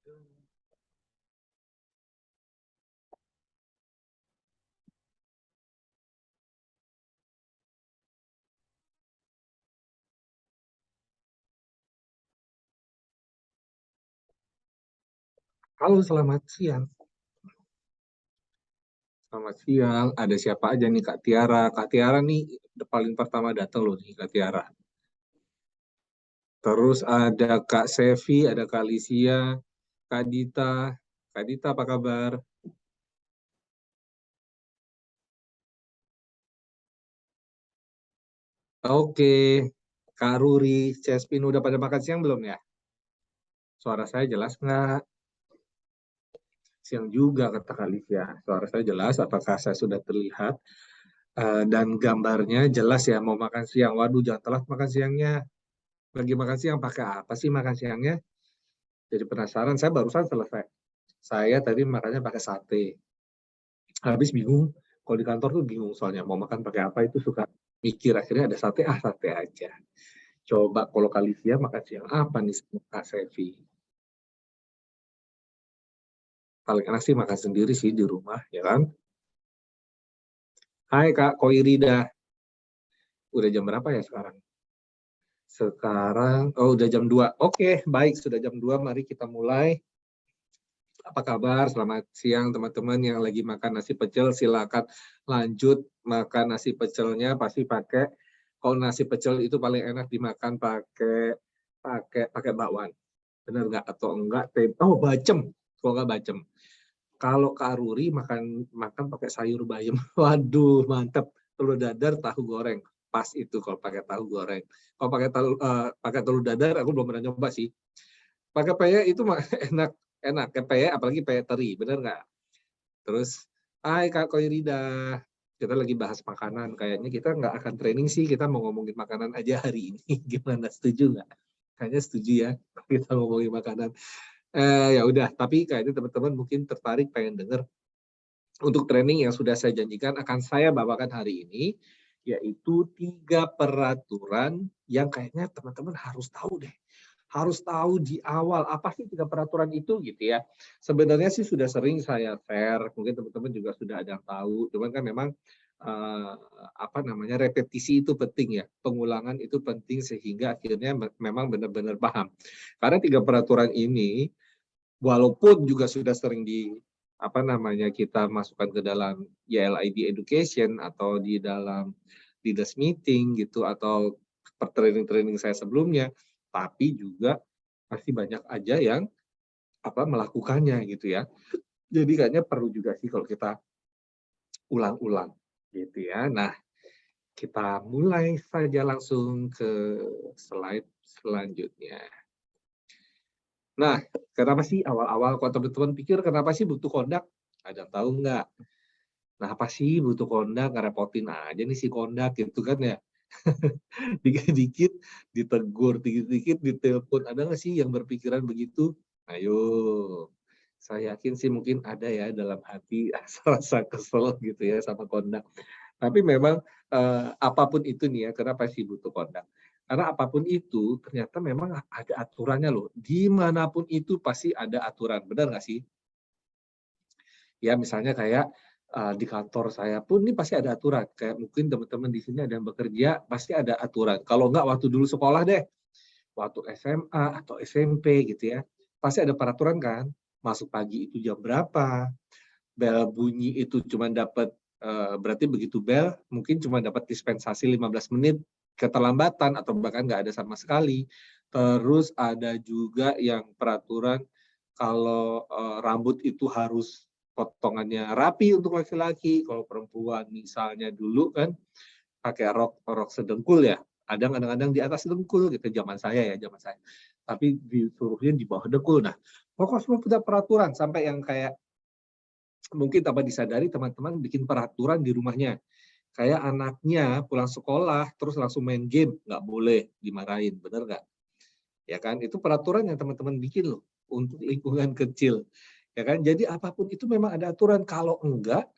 Halo, selamat siang. Selamat siang. Ada siapa aja nih, Kak Tiara? Kak Tiara nih paling pertama datang loh nih, Kak Tiara. Terus ada Kak Sevi, ada Kak Lisia, Kak Dita. Kak Dita, apa kabar? Oke. Kak Ruri, Cespin, udah pada makan siang belum ya? Suara saya jelas nggak? Siang juga, kata Kak Lisia. Suara saya jelas, apakah saya sudah terlihat? Dan gambarnya jelas ya, mau makan siang. Waduh, jangan telat makan siangnya. Lagi makan siang, pakai apa sih makan siangnya? Jadi penasaran, saya barusan selesai. Saya tadi makannya pakai sate. Habis bingung, kalau di kantor tuh bingung soalnya mau makan pakai apa itu suka mikir akhirnya ada sate, sate aja. Coba kalau Kalisia makan siang apa nih sama Kak Sevi? Paling enak sih makan sendiri sih di rumah, ya kan? Hai Kak Koirida, udah jam berapa ya sekarang? Sekarang, oh udah jam 2. Oke, baik, sudah jam 2, mari kita mulai. Apa kabar? Selamat siang teman-teman yang lagi makan nasi pecel. Silakan lanjut makan nasi pecelnya. Pasti pakai, kalau nasi pecel itu paling enak dimakan pakai pakai bakwan. Benar nggak? Atau enggak? Oh, bacem. Kalau nggak bacem. Kalau Kak Ruri makan makan pakai sayur bayam. Waduh, mantep. Telur dadar, tahu goreng. Pas itu kalau pakai tahu goreng. Kalau pakai telur dadar, aku belum pernah nyoba sih. Pakai peyek itu enak, enak. Kayak peyek, apalagi peyek teri, bener nggak? Terus, hai Kak Koirida, kita lagi bahas makanan. Kayaknya kita nggak akan training sih, kita mau ngomongin makanan aja hari ini. Gimana, setuju nggak? Kayaknya setuju ya, kita ngomongin makanan. Ya udah, tapi kayaknya teman-teman mungkin tertarik pengen denger untuk training yang sudah saya janjikan akan saya bawakan hari ini, yaitu 3 peraturan yang kayaknya teman-teman harus tahu deh. Harus tahu di awal apa sih 3 peraturan itu gitu ya. Sebenarnya sih sudah sering saya share, mungkin teman-teman juga sudah ada yang tahu, cuman kan memang eh, apa namanya repetisi itu penting ya, pengulangan itu penting sehingga akhirnya memang benar-benar paham. Karena 3 peraturan ini walaupun juga sudah sering di apa namanya kita masukkan ke dalam YLID Education atau di dalam leaders meeting gitu atau training-training saya sebelumnya, tapi juga pasti banyak aja yang apa melakukannya gitu ya. Jadi kayaknya perlu juga sih kalau kita ulang-ulang gitu ya. Nah, kita mulai saja langsung ke slide selanjutnya. Nah, kenapa sih awal-awal kalau teman-teman pikir kenapa sih butuh kondak? Ada tahu nggak? Nah, apa sih butuh kondak? Ngerepotin aja nih si kondak gitu kan ya. Dikit-dikit ditegur, dikit-dikit ditelepon. Ada nggak sih yang berpikiran begitu? Ayo, saya yakin sih mungkin ada ya dalam hati rasa kesel gitu ya sama kondak. Tapi memang apapun itu nih ya, kenapa sih butuh kondak? Karena apapun itu ternyata memang ada aturannya loh. Dimanapun itu pasti ada aturan, benar nggak sih? Ya misalnya kayak di kantor saya pun ini pasti ada aturan. Kayak mungkin teman-teman di sini ada yang bekerja, pasti ada aturan. Kalau nggak waktu dulu sekolah deh, waktu SMA atau SMP gitu ya, pasti ada peraturan kan. Masuk pagi itu jam berapa, bel bunyi itu cuma dapat berarti begitu bel mungkin cuma dapat dispensasi 15 menit keterlambatan atau bahkan nggak ada sama sekali. Terus ada juga yang peraturan kalau rambut itu harus potongannya rapi untuk laki-laki, kalau perempuan misalnya dulu kan pakai rok rok sedengkul ya. Ada kadang-kadang di atas dengkul gitu zaman saya ya, zaman saya. Tapi disuruhnya di bawah dengkul. Nah, pokoknya semua punya peraturan sampai yang kayak mungkin tanpa disadari teman-teman bikin peraturan di rumahnya. Kayak anaknya pulang sekolah terus langsung main game, nggak boleh, dimarahin, bener nggak? Ya kan? Itu peraturan yang teman-teman bikin loh untuk lingkungan kecil. Ya kan? Jadi apapun itu memang ada aturan. Kalau enggak,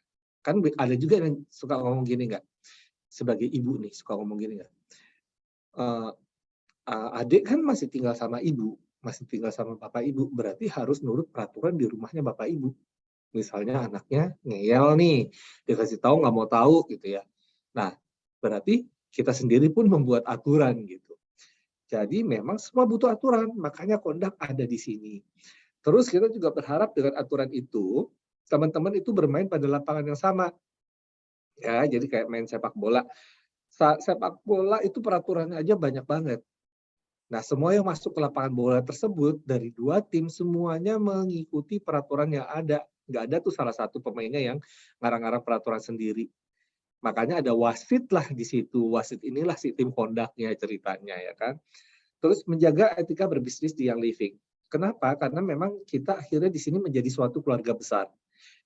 kan ada juga yang suka ngomong gini nggak? Sebagai ibu nih suka ngomong gini nggak? Adik kan masih tinggal sama ibu, masih tinggal sama Bapak Ibu, berarti harus nurut peraturan di rumahnya Bapak Ibu. Misalnya anaknya ngeyel nih, dikasih tahu nggak mau tahu gitu ya. Nah, berarti kita sendiri pun membuat aturan gitu. Jadi memang semua butuh aturan, makanya Kondak ada di sini. Terus kita juga berharap dengan aturan itu, teman-teman itu bermain pada lapangan yang sama. Ya, jadi kayak main sepak bola. Sepak bola itu peraturannya aja banyak banget. Nah, semua yang masuk ke lapangan bola tersebut dari 2 tim semuanya mengikuti peraturan yang ada. Nggak ada tuh salah satu pemainnya yang ngarang-ngarang peraturan sendiri. Makanya ada wasit lah di situ. Wasit inilah si tim kondaknya ceritanya ya kan. Terus menjaga etika berbisnis di Young Living. Kenapa? Karena memang kita akhirnya di sini menjadi suatu keluarga besar.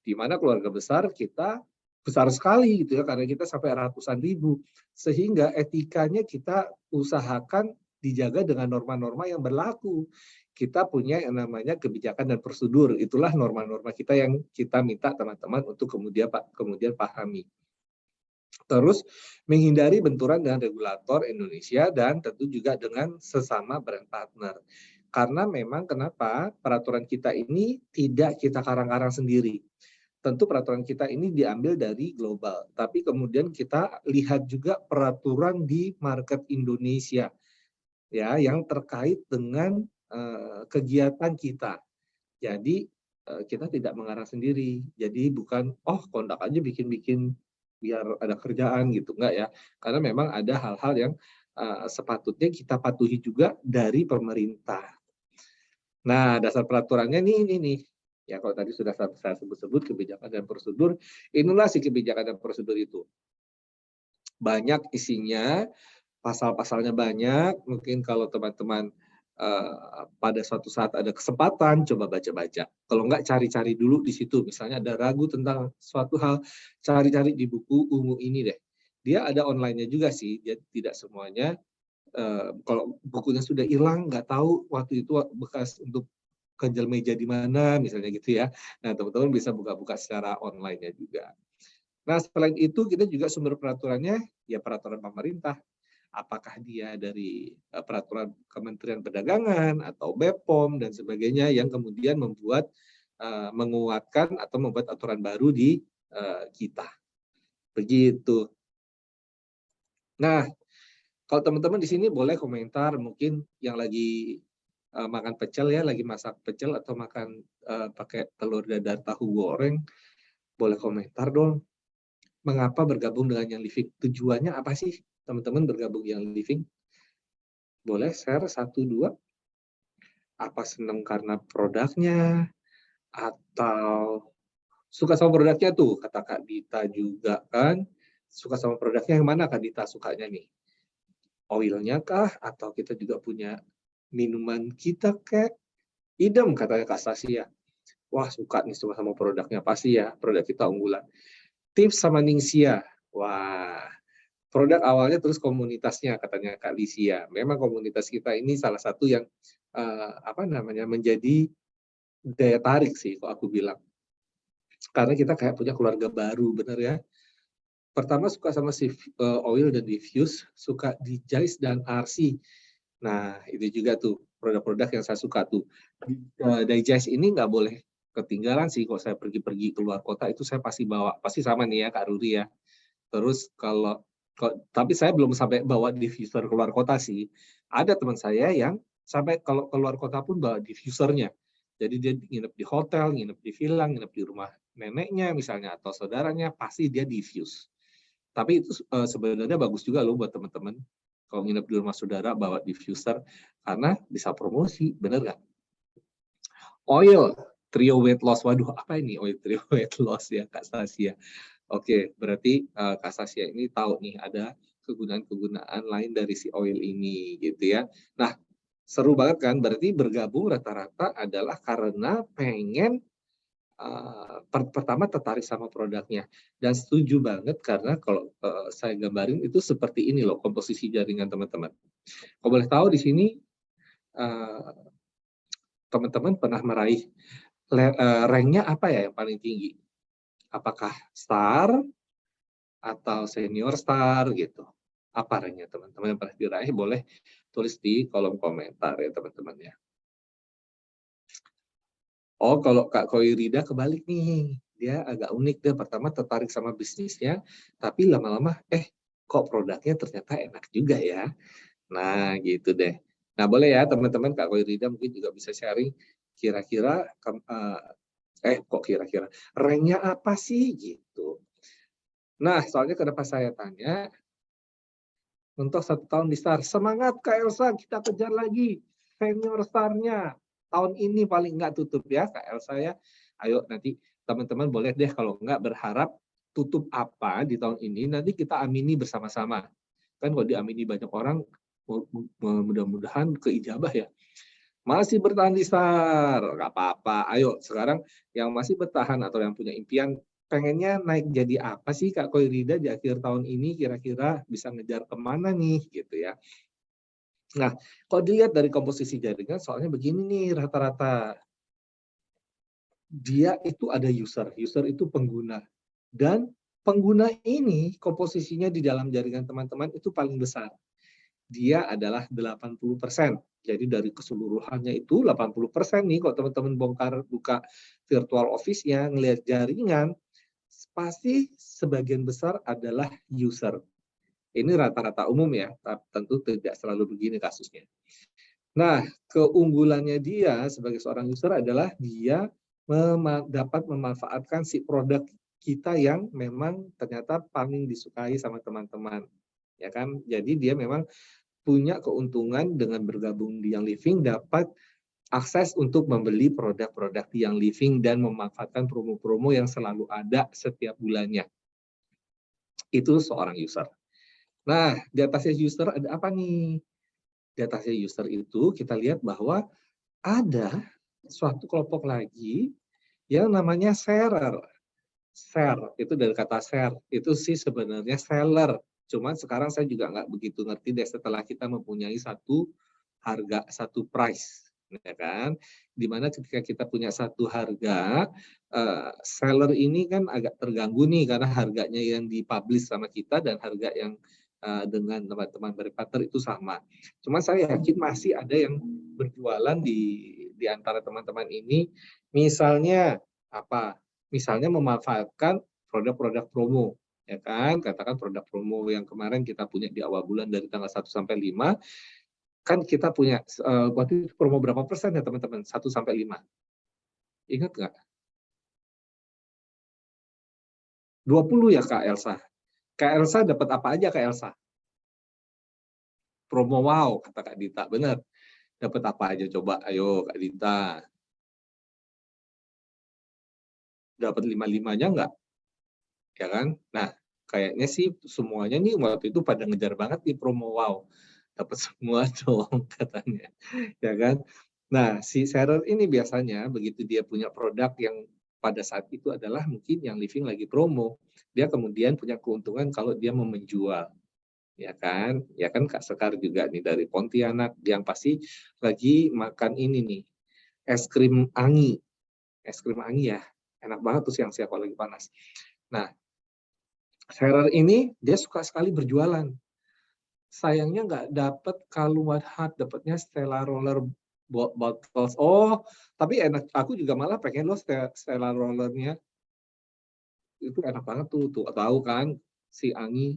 Di mana keluarga besar kita besar sekali gitu ya, karena kita sampai ratusan ribu. Sehingga etikanya kita usahakan dijaga dengan norma-norma yang berlaku. Kita punya yang namanya kebijakan dan prosedur. Itulah norma-norma kita yang kita minta teman-teman untuk kemudian pahami. Terus menghindari benturan dengan regulator Indonesia dan tentu juga dengan sesama brand partner. Karena memang kenapa peraturan kita ini tidak kita karang-karang sendiri. Tentu peraturan kita ini diambil dari global, tapi kemudian kita lihat juga peraturan di market Indonesia ya yang terkait dengan kegiatan kita. Jadi kita tidak mengarang sendiri. Jadi bukan Kondak aja bikin-bikin biar ada kerjaan gitu, enggak ya. Karena memang ada hal-hal yang sepatutnya kita patuhi juga dari pemerintah. Nah, dasar peraturannya ini nih. Ya kalau tadi sudah saya sebut-sebut kebijakan dan prosedur, inilah si kebijakan dan prosedur itu. Banyak isinya, pasal-pasalnya banyak, mungkin kalau teman-teman pada suatu saat ada kesempatan, coba baca-baca. Kalau enggak, cari-cari dulu di situ. Misalnya ada ragu tentang suatu hal, cari-cari di buku ungu ini deh. Dia ada online-nya juga sih, jadi tidak semuanya. Kalau bukunya sudah hilang, nggak tahu waktu itu bekas untuk ganjal meja di mana, misalnya gitu ya. Nah, teman-teman bisa buka-buka secara online-nya juga. Nah, selain itu kita juga sumber peraturannya, ya peraturan pemerintah. Apakah dia dari peraturan Kementerian Perdagangan atau BPOM dan sebagainya yang kemudian membuat menguatkan atau membuat aturan baru di kita. Begitu. Nah, kalau teman-teman di sini boleh komentar mungkin yang lagi makan pecel ya, lagi masak pecel atau makan pakai telur dadar tahu goreng, boleh komentar dong. Mengapa bergabung dengan Young Living? Tujuannya apa sih teman-teman bergabung Young Living? Boleh share 1-2. Apa senang karena produknya atau suka sama produknya tuh, kata Kak Dita juga kan. Suka sama produknya yang mana Kak Dita sukanya nih? Oilnya kah? Atau kita juga punya minuman kita kek? Idem katanya Kak Stasia. Wah suka nih sama produknya, pasti ya produk kita unggulan. Tips sama Ningsia. Wah, produk awalnya terus komunitasnya katanya Kak Lisia. Memang komunitas kita ini salah satu yang menjadi daya tarik sih kalau aku bilang. Karena kita kayak punya keluarga baru, bener ya. Pertama suka sama si Oil dan Diffuse, suka di Jais dan RC. Nah, itu juga tuh produk-produk yang saya suka tuh. Digest ini nggak boleh ketinggalan sih kalau saya pergi-pergi keluar kota itu saya pasti bawa. Pasti sama nih ya Kak Ruri ya. Terus tapi saya belum sampai bawa diffuser keluar kota sih. Ada teman saya yang sampai kalau keluar kota pun bawa diffusernya. Jadi dia nginep di hotel, nginep di villa, nginep di rumah neneknya misalnya atau saudaranya, pasti dia diffuse. Tapi itu sebenarnya bagus juga loh buat teman-teman. Kalau nginep di rumah saudara bawa diffuser karena bisa promosi, bener nggak? Oil Trio Weight Loss, waduh apa ini oil Trio Weight Loss ya Kak Stasia? Oke, berarti Kak Stasia ini tahu nih ada kegunaan-kegunaan lain dari si oil ini gitu ya. Nah, seru banget kan? Berarti bergabung rata-rata adalah karena pengen pertama tertarik sama produknya dan setuju banget karena kalau saya gambarin itu seperti ini loh komposisi jaringan teman-teman. Kalau boleh tahu di sini teman-teman pernah meraih ranknya apa ya yang paling tinggi? Apakah star atau senior star gitu? Apa ranknya teman-teman yang pernah diraih? Boleh tulis di kolom komentar ya teman-teman ya. Oh, kalau Kak Koirida kebalik nih. Dia agak unik deh. Pertama tertarik sama bisnisnya, tapi lama-lama kok produknya ternyata enak juga ya. Nah, gitu deh. Nah, boleh ya teman-teman, Kak Koirida mungkin juga bisa sharing kira-kira kok kira-kira ranknya apa sih gitu. Nah, soalnya kenapa saya tanya, untuk 1 tahun di STAR, semangat Kak Elsa, kita kejar lagi senior STAR-nya. Tahun ini paling nggak tutup ya Kak Elsa ya. Ayo nanti teman-teman boleh deh kalau nggak berharap tutup apa di tahun ini, nanti kita amini bersama-sama. Kan kalau diamini banyak orang, mudah-mudahan keijabah ya. Masih bertahan di STAR, nggak apa-apa. Ayo sekarang yang masih bertahan atau yang punya impian, pengennya naik jadi apa sih Kak Koirida di akhir tahun ini, kira-kira bisa ngejar kemana nih gitu ya. Nah, kalau dilihat dari komposisi jaringan, soalnya begini nih rata-rata. Dia itu ada user itu pengguna. Dan pengguna ini komposisinya di dalam jaringan teman-teman itu paling besar. Dia adalah 80%. Jadi dari keseluruhannya itu 80% nih kalau teman-teman buka virtual office-nya, ngelihat jaringan, pasti sebagian besar adalah user. Ini rata-rata umum ya, tentu tidak selalu begini kasusnya. Nah, keunggulannya dia sebagai seorang user adalah dia dapat memanfaatkan si produk kita yang memang ternyata paling disukai sama teman-teman. Ya kan? Jadi dia memang punya keuntungan dengan bergabung di Young Living, dapat akses untuk membeli produk-produk di Young Living dan memanfaatkan promo-promo yang selalu ada setiap bulannya. Itu seorang user. Nah, di atasnya user ada apa nih? Di atasnya user itu kita lihat bahwa ada suatu kelompok lagi yang namanya sharer. Share, itu dari kata share, itu sih sebenarnya seller. Cuman sekarang saya juga nggak begitu ngerti deh setelah kita mempunyai satu harga, satu price. Ya kan? Dimana ketika kita punya satu harga, seller ini kan agak terganggu nih karena harganya yang dipublish sama kita dan harga yang dengan teman-teman berpartner itu sama. Cuma saya yakin masih ada yang berjualan di antara teman-teman ini, misalnya apa? Misalnya memanfaatkan produk-produk promo, ya kan? Katakan produk promo yang kemarin kita punya di awal bulan dari tanggal 1 sampai 5, kan kita punya waktu itu promo berapa persen ya teman-teman? 1 sampai 5. Ingat nggak? 20 ya Kak Elsa. Kak Elsa dapat apa aja Kak Elsa? Promo wow, kata Kak Dita. Benar. Dapat apa aja coba? Ayo Kak Dita. Dapat 5-5-nya nggak? Ya kan? Nah, kayaknya sih semuanya nih waktu itu pada ngejar banget nih promo wow. Dapat semua dong katanya. Ya kan? Nah, si seller ini biasanya begitu dia punya produk yang pada saat itu adalah mungkin yang Living lagi promo, dia kemudian punya keuntungan kalau dia mau menjual. Ya kan? Ya kan Kak Sekar juga nih dari Pontianak yang pasti lagi makan ini nih, es krim angi. Es krim angi ya, enak banget tuh siang-siang kalau lagi panas. Nah, seller ini dia suka sekali berjualan. Sayangnya nggak dapat kalung White Heart, dapatnya Stella Roller bottles. Oh, tapi enak. Aku juga malah pengen loh Stella Rollernya. Itu enak banget tuh. Tuh tahu kan si Angi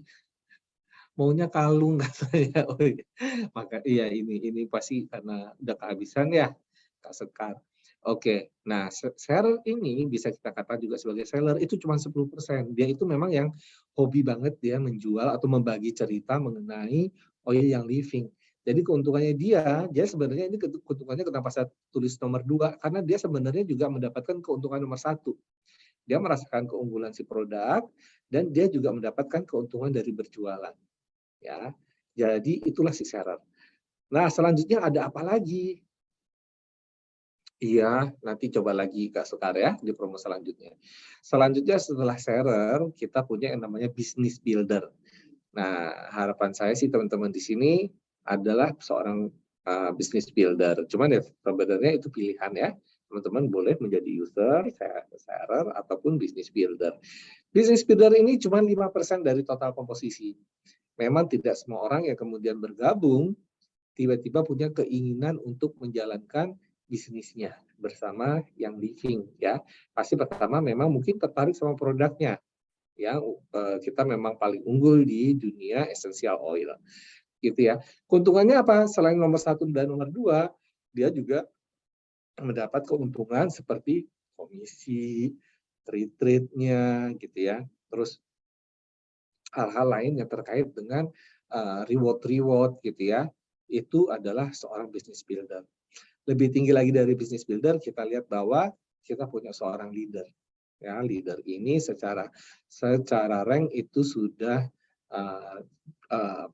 maunya kalung katanya. Oh, iya. Maka iya ini pasti karena udah kehabisan ya Kak Sekar. Oke, nah seller ini bisa kita katakan juga sebagai seller itu cuma 10%. Dia itu memang yang hobi banget dia menjual atau membagi cerita mengenai oil yang living. Jadi keuntungannya dia sebenarnya ini keuntungannya kenapa saya tulis nomor 2, karena dia sebenarnya juga mendapatkan keuntungan nomor 1. Dia merasakan keunggulan si produk dan dia juga mendapatkan keuntungan dari berjualan. Ya, jadi itulah si seller. Nah selanjutnya ada apa lagi? Iya, nanti coba lagi Kak Sekar ya di promo selanjutnya. Selanjutnya setelah seller, kita punya yang namanya business builder. Nah, harapan saya sih teman-teman di sini adalah seorang business builder. Cuman ya sebenarnya itu pilihan ya. Teman-teman boleh menjadi user, seller, ataupun business builder. Business builder ini cuma 5% dari total komposisi. Memang tidak semua orang yang kemudian bergabung tiba-tiba punya keinginan untuk menjalankan bisnisnya bersama yang living ya. Pasti pertama memang mungkin tertarik sama produknya ya, kita memang paling unggul di dunia essential oil gitu ya. Keuntungannya apa? Selain nomor 1 dan nomor 2, dia juga mendapat keuntungan seperti komisi, retreat-nya gitu ya. Terus hal-hal lain yang terkait dengan reward-reward gitu ya. Itu adalah seorang business builder. Lebih tinggi lagi dari business builder, kita lihat bahwa kita punya seorang leader. Ya, leader ini secara rank itu sudah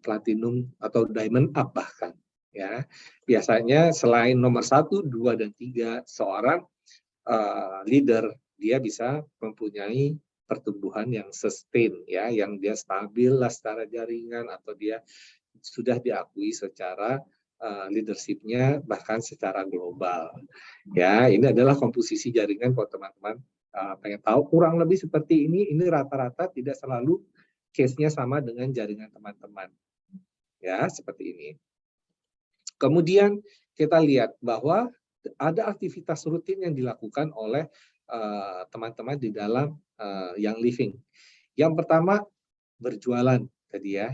platinum atau diamond up bahkan. Ya, biasanya selain nomor 1, 2, dan 3 seorang leader, dia bisa mempunyai pertumbuhan yang sustain ya, yang dia stabil lah secara jaringan atau dia sudah diakui secara leadership-nya bahkan secara global. Ya, ini adalah komposisi jaringan kalau teman-teman pengen tahu kurang lebih seperti ini rata-rata tidak selalu case-nya sama dengan jaringan teman-teman. Ya, seperti ini. Kemudian kita lihat bahwa ada aktivitas rutin yang dilakukan oleh teman-teman di dalam yang living. Yang pertama berjualan tadi ya.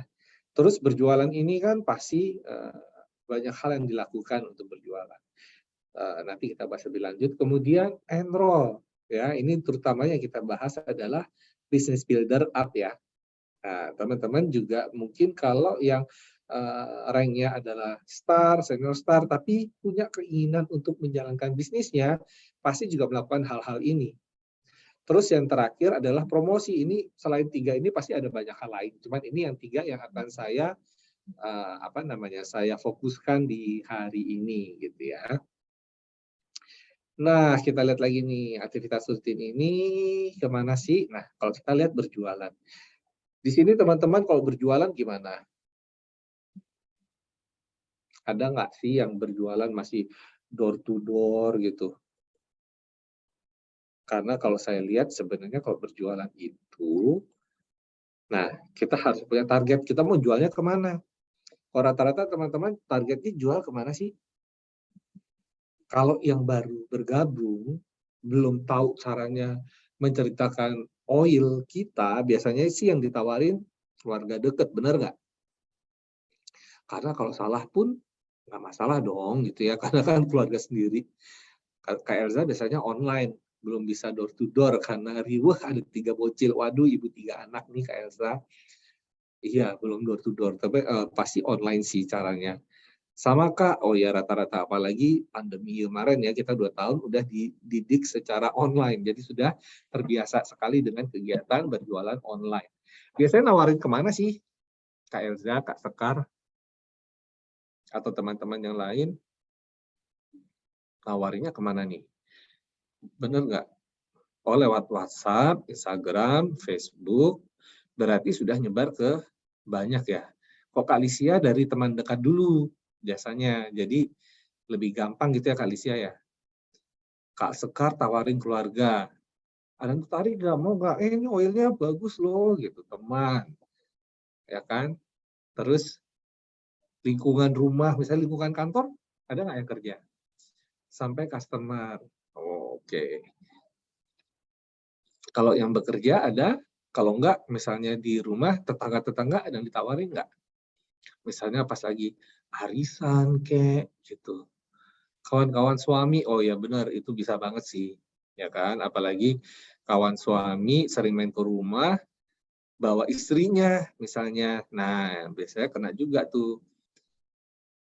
Terus berjualan ini kan pasti banyak hal yang dilakukan untuk berjualan. Nanti kita bahas lebih lanjut. Kemudian enroll ya, ini terutamanya yang kita bahas adalah business builder up ya. Nah, teman-teman juga mungkin kalau yang ranknya adalah star, senior star, tapi punya keinginan untuk menjalankan bisnisnya, pasti juga melakukan hal-hal ini. Terus yang terakhir adalah promosi. Ini selain 3 ini pasti ada banyak hal lain. Cuman ini yang 3 yang akan saya saya fokuskan di hari ini gitu ya. Nah, kita lihat lagi nih aktivitas rutin ini kemana sih? Nah, kalau kita lihat berjualan. Di sini teman-teman kalau berjualan gimana? Ada nggak sih yang berjualan masih door to door gitu? Karena kalau saya lihat sebenarnya kalau berjualan itu, nah kita harus punya target, kita mau jualnya kemana? Kalau rata-rata teman-teman targetnya jual kemana sih? Kalau yang baru bergabung, belum tahu caranya menceritakan oil kita, biasanya sih yang ditawarin keluarga dekat, benar nggak? Karena kalau salah pun nggak masalah dong gitu ya, karena kan keluarga sendiri. Kak Elza biasanya online, belum bisa door to door karena riweh ada 3 bocil, waduh ibu 3 anak nih Kak Elza. Iya, belum door to door, tapi pasti online sih caranya. Sama Kak, oh ya rata-rata apalagi pandemi kemarin ya, kita 2 tahun udah dididik secara online, jadi sudah terbiasa sekali dengan kegiatan berjualan online. Biasanya nawarin kemana sih Kak Elza, Kak Sekar, atau teman-teman yang lain? Nawarinnya kemana nih? Bener nggak? Oh lewat WhatsApp, Instagram, Facebook, berarti sudah nyebar ke banyak ya. Kok Kak Lisia dari teman dekat dulu biasanya, jadi lebih gampang gitu ya Kak Lisia ya. Kak Sekar tawarin keluarga, ada yang tertarik nggak, mau nggak? Ini oilnya bagus loh gitu, teman, ya kan. Terus lingkungan rumah, misalnya lingkungan kantor, ada nggak yang kerja? Sampai customer, oke. Kalau yang bekerja ada, kalau enggak misalnya di rumah tetangga-tetangga ada yang ditawarin nggak? Misalnya pas lagi arisan kek gitu. Kawan-kawan suami, oh ya benar itu bisa banget sih, ya kan? Apalagi kawan suami sering main ke rumah bawa istrinya misalnya. Nah, biasanya kena juga tuh.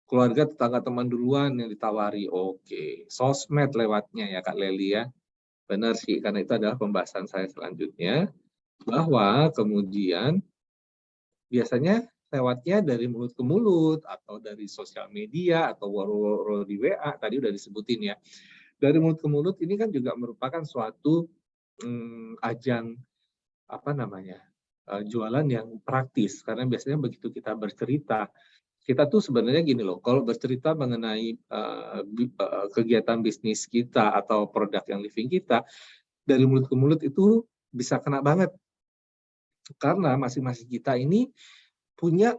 Keluarga, tetangga, teman duluan yang ditawari. Oke, sosmed lewatnya ya Kak Leli ya. Benar sih, karena itu adalah pembahasan saya selanjutnya. Bahwa kemudian biasanya lewatnya dari mulut ke mulut atau dari sosial media atau waro-waro di WA tadi udah disebutin ya. Dari mulut ke mulut ini kan juga merupakan suatu ajang jualan yang praktis karena biasanya begitu kita bercerita kita tuh sebenarnya gini loh, kalau bercerita mengenai kegiatan bisnis kita atau produk yang living kita dari mulut ke mulut itu bisa kena banget karena masing-masing kita ini punya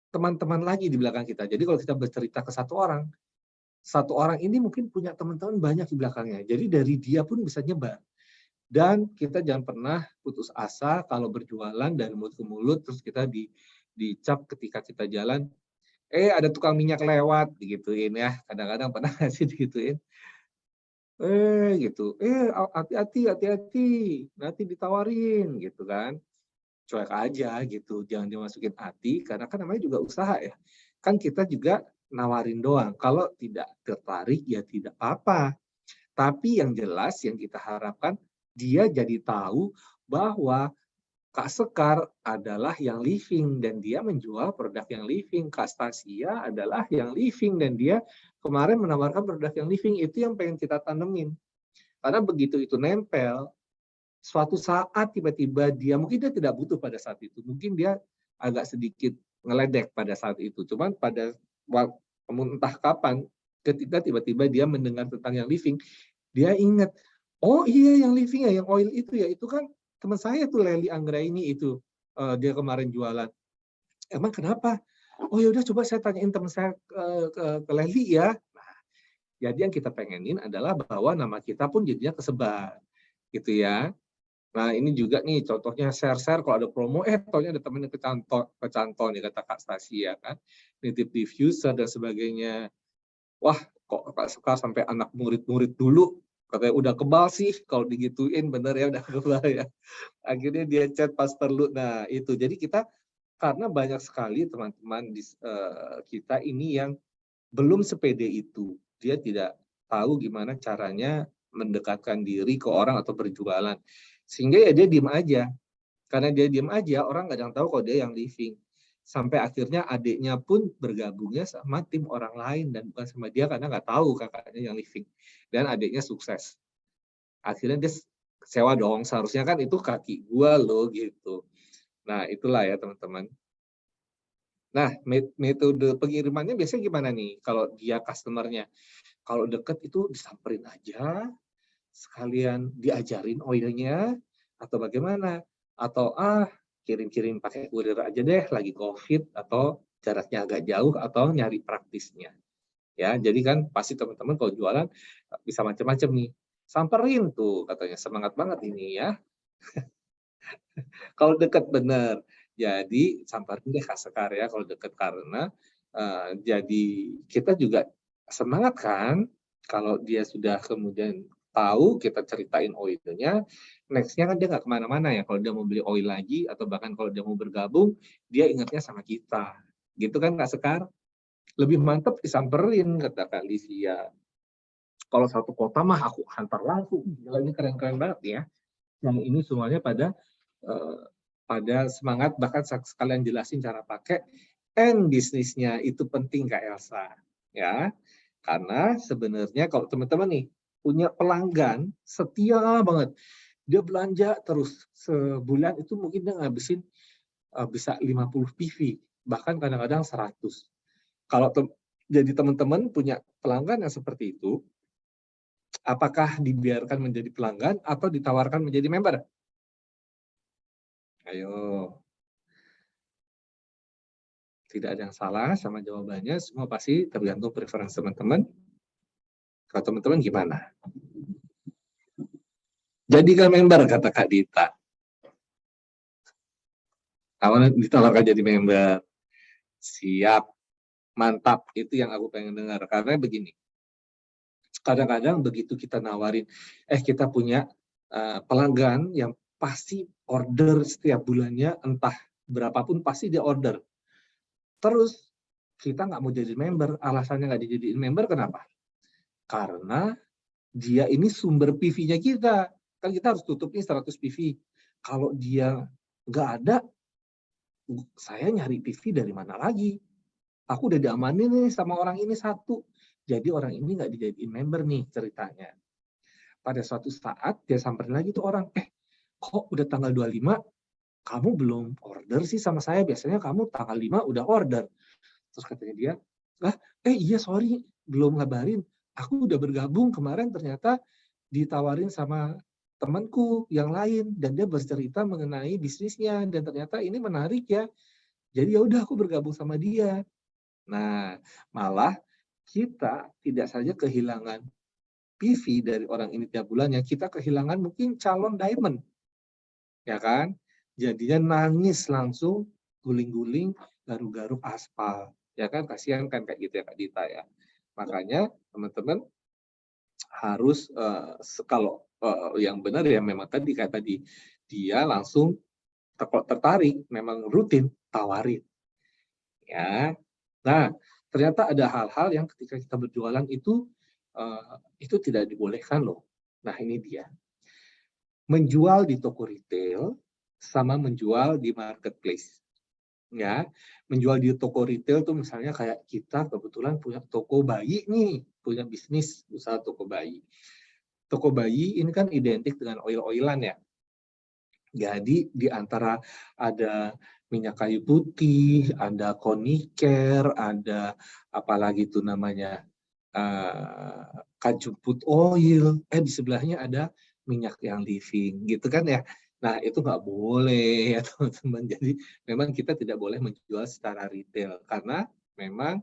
teman-teman lagi di belakang kita. Jadi kalau kita bercerita ke satu orang, satu orang ini mungkin punya teman-teman banyak di belakangnya. Jadi dari dia pun bisa nyebar. Dan kita jangan pernah putus asa kalau berjualan dari mulut ke mulut, terus kita dicap ketika kita jalan, ada tukang minyak lewat, digituin ya. Kadang-kadang pernah nggak sih digituin? Gitu, hati-hati, hati-hati, nanti ditawarin, gitu kan. Cuek aja gitu, jangan dimasukin hati, karena kan namanya juga usaha ya. Kan kita juga nawarin doang, kalau tidak tertarik ya tidak apa-apa. Tapi yang jelas yang kita harapkan, dia jadi tahu bahwa Kak Sekar adalah yang living dan dia menjual produk yang living. Kak Stasia adalah yang living dan dia kemarin menawarkan produk yang living. Itu yang pengen kita tanemin. Karena begitu itu nempel, suatu saat tiba-tiba dia, mungkin dia tidak butuh pada saat itu. Mungkin dia agak sedikit ngeledek pada saat itu. Cuman pada entah kapan, ketika tiba-tiba dia mendengar tentang yang living, dia ingat, oh iya yang living ya, yang oil itu kan teman saya tuh Leli Anggraini itu, dia kemarin jualan. Emang kenapa? Oh ya udah coba saya tanyain teman saya ke Leli ya. Nah, jadi yang kita pengenin adalah bahwa nama kita pun jadinya kesebar, gitu ya. Nah ini juga nih contohnya share-share kalau ada promo, taunya ada temennya kecantol nih kata Kak Stasi ya kan, nitip diffuser dan sebagainya. Wah kok Kak Sekar sampai anak murid-murid dulu katanya udah kebal sih kalau digituin, bener ya udah kebal ya. Akhirnya dia chat pas perlu. Nah itu jadi kita karena banyak sekali teman-teman kita ini yang belum sepede itu, dia tidak tahu gimana caranya mendekatkan diri ke orang atau berjualan, sehingga ya dia diem aja. Karena dia diem aja, orang nggak ada yang tahu kalau dia yang living. Sampai akhirnya adiknya pun bergabungnya sama tim orang lain dan bukan sama dia karena nggak tahu kakaknya yang living. Dan adiknya sukses. Akhirnya dia sewa dong, seharusnya kan itu kaki gua loh gitu. Nah itulah ya teman-teman. Nah metode pengirimannya biasanya gimana nih kalau dia customernya? Kalau deket itu disamperin aja, sekalian diajarin oilnya, atau bagaimana? Atau kirim-kirim pakai kurir aja deh, lagi COVID, atau jaraknya agak jauh, atau nyari praktisnya. Ya, jadi kan pasti teman-teman kalau jualan bisa macam-macam nih. Samperin tuh, katanya semangat banget ini ya. Kalau dekat bener, jadi samperin deh Kak Sekar ya kalau dekat, karena jadi kita juga semangat kan kalau dia sudah kemudian tahu kita ceritain oilnya, next-nya kan dia nggak kemana-mana ya, kalau dia mau beli oil lagi atau bahkan kalau dia mau bergabung, dia ingatnya sama kita. Gitu kan Kak Sekar? Lebih mantap disamperin, kata Kak Livia. Kalau satu kota mah aku hantar langsung, gila ini keren-keren banget ya. Yang ini semuanya eh, pada semangat, bahkan sekalian jelasin cara pakai, and bisnisnya itu penting Kak Elsa. Ya, karena sebenarnya kalau teman-teman nih punya pelanggan setia banget, dia belanja terus sebulan itu mungkin dia ngabisin bisa 50 PV, bahkan kadang-kadang 100. Kalau jadi teman-teman punya pelanggan yang seperti itu, apakah dibiarkan menjadi pelanggan atau ditawarkan menjadi member? Ayo. Tidak ada yang salah sama jawabannya, semua pasti tergantung preferensi teman-teman. Kalau teman-teman gimana? Jadikan member, kata Kak Dita. Awalnya ditawarkan jadi member. Siap, mantap. Itu yang aku pengen dengar. Karena begini, kadang-kadang begitu kita nawarin, kita punya pelanggan yang pasti order setiap bulannya, entah berapapun pasti dia order. Terus kita nggak mau jadi member, alasannya nggak dijadiin member kenapa? Karena dia ini sumber PV-nya kita. Kan kita harus tutup nih 100 PV. Kalau dia nggak ada, saya nyari PV dari mana lagi? Aku udah diamanin nih sama orang ini satu. Jadi orang ini nggak dijadiin member nih ceritanya. Pada suatu saat dia samperin lagi tuh orang, kok udah tanggal 25, kamu belum order sih sama saya, biasanya kamu tanggal 5 udah order. Terus katanya dia, iya sorry, belum ngabarin. Aku udah bergabung kemarin, ternyata ditawarin sama temanku yang lain dan dia bercerita mengenai bisnisnya dan ternyata ini menarik ya. Jadi ya udah aku bergabung sama dia. Nah, malah kita tidak saja kehilangan PV dari orang ini tiap bulannya, kita kehilangan mungkin calon diamond, ya kan? Jadinya nangis langsung, guling-guling, garuk-garuk aspal, ya kan? Kasihan kan kayak gitu ya Kak Dita ya. Makanya teman-teman harus kalau yang benar ya memang tadi kayak tadi dia langsung tertarik, memang rutin tawarin, ya. Nah, ternyata ada hal-hal yang ketika kita berjualan itu tidak dibolehkan loh. Nah, ini dia. Menjual di toko retail sama menjual di marketplace. Ya, menjual di toko retail tuh misalnya kayak kita kebetulan punya toko bayi nih, punya bisnis usaha toko bayi. Toko bayi ini kan identik dengan oil-oilan ya. Jadi di antara ada minyak kayu putih, ada koniker, ada apalagi itu namanya kajuput oil, di sebelahnya ada minyak yang living, gitu kan ya. Nah itu nggak boleh ya teman-teman. Jadi memang kita tidak boleh menjual secara retail karena memang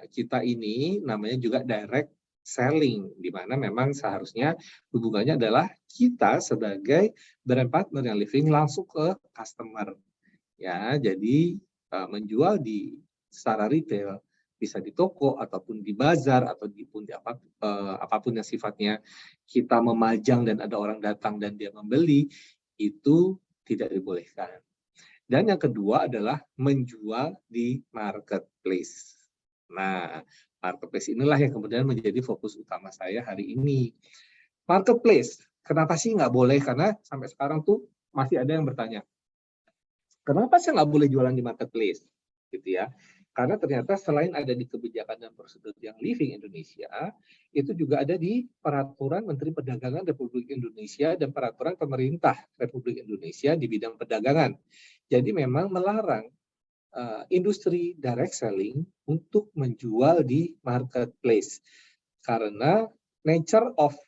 kita ini namanya juga direct selling, di mana memang seharusnya hubungannya adalah kita sebagai brand partner yang living langsung ke customer. Ya, jadi menjual di secara retail bisa di toko ataupun di bazar atau apapun yang sifatnya kita memajang dan ada orang datang dan dia membeli itu tidak dibolehkan. Dan yang kedua adalah menjual di marketplace. Nah, marketplace inilah yang kemudian menjadi fokus utama saya hari ini. Marketplace, kenapa sih nggak boleh? Karena sampai sekarang tuh masih ada yang bertanya, kenapa sih nggak boleh jualan di marketplace? Gitu ya. Karena ternyata selain ada di kebijakan dan prosedur yang living Indonesia, itu juga ada di Peraturan Menteri Perdagangan Republik Indonesia dan Peraturan Pemerintah Republik Indonesia di bidang perdagangan. Jadi memang melarang industri direct selling untuk menjual di marketplace. Karena nature of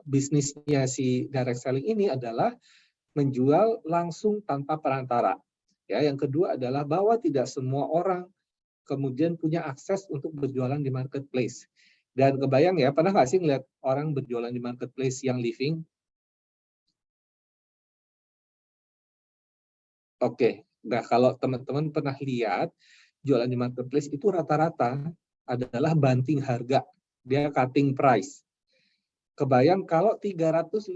bisnisnya si direct selling ini adalah menjual langsung tanpa perantara. Ya, yang kedua adalah bahwa tidak semua orang kemudian punya akses untuk berjualan di marketplace. Dan kebayang ya, pernah nggak sih ngeliat orang berjualan di marketplace yang living? Oke, nah kalau teman-teman pernah lihat jualan di marketplace itu rata-rata adalah banting harga, dia cutting price. Kebayang kalau 350.000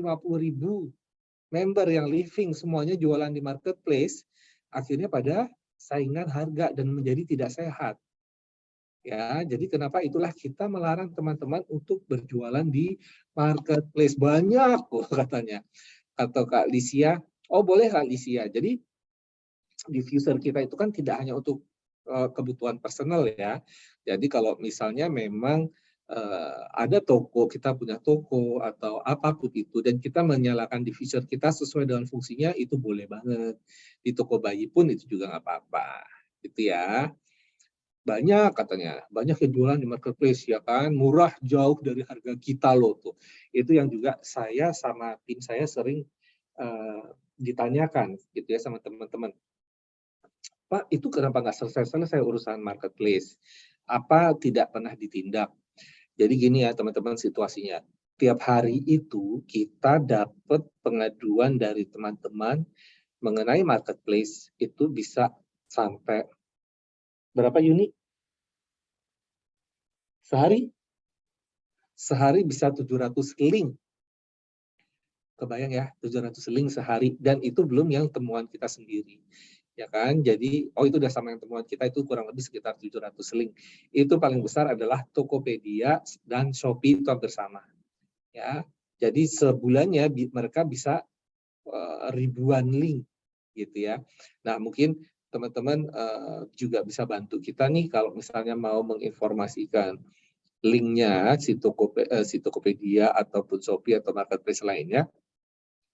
member yang living semuanya jualan di marketplace, akhirnya pada saingan harga dan menjadi tidak sehat. Ya, jadi kenapa itulah kita melarang teman-teman untuk berjualan di marketplace. Banyak kok katanya. Atau Kak Lisia, oh boleh Kak Lisia. Jadi diffuser kita itu kan tidak hanya untuk kebutuhan personal ya. Jadi kalau misalnya memang ada toko, kita punya toko atau apapun itu, dan kita menyalakan diffuser kita sesuai dengan fungsinya, itu boleh banget. Di toko bayi pun itu juga nggak apa-apa. Gitu ya. Banyak katanya, banyak yang jualan di marketplace ya kan, murah jauh dari harga kita loh tuh. Itu yang juga saya sama tim saya sering ditanyakan gitu ya sama teman-teman. Pak, itu kenapa nggak selesai-selesai urusan marketplace? Apa tidak pernah ditindak? Jadi gini ya teman-teman situasinya. Tiap hari itu kita dapat pengaduan dari teman-teman mengenai marketplace itu bisa sampai berapa unit? Sehari? Sehari bisa 700 link. Kebayang ya, 700 link sehari. Dan itu belum yang temuan kita sendiri. Ya kan, jadi itu udah sama yang temuan kita itu kurang lebih sekitar 700 link. Itu paling besar adalah Tokopedia dan Shopee itu hampir sama. Ya, jadi sebulannya mereka bisa ribuan link gitu ya. Nah mungkin teman-teman juga bisa bantu kita nih kalau misalnya mau menginformasikan linknya si Tokopedia ataupun Shopee atau marketplace lainnya,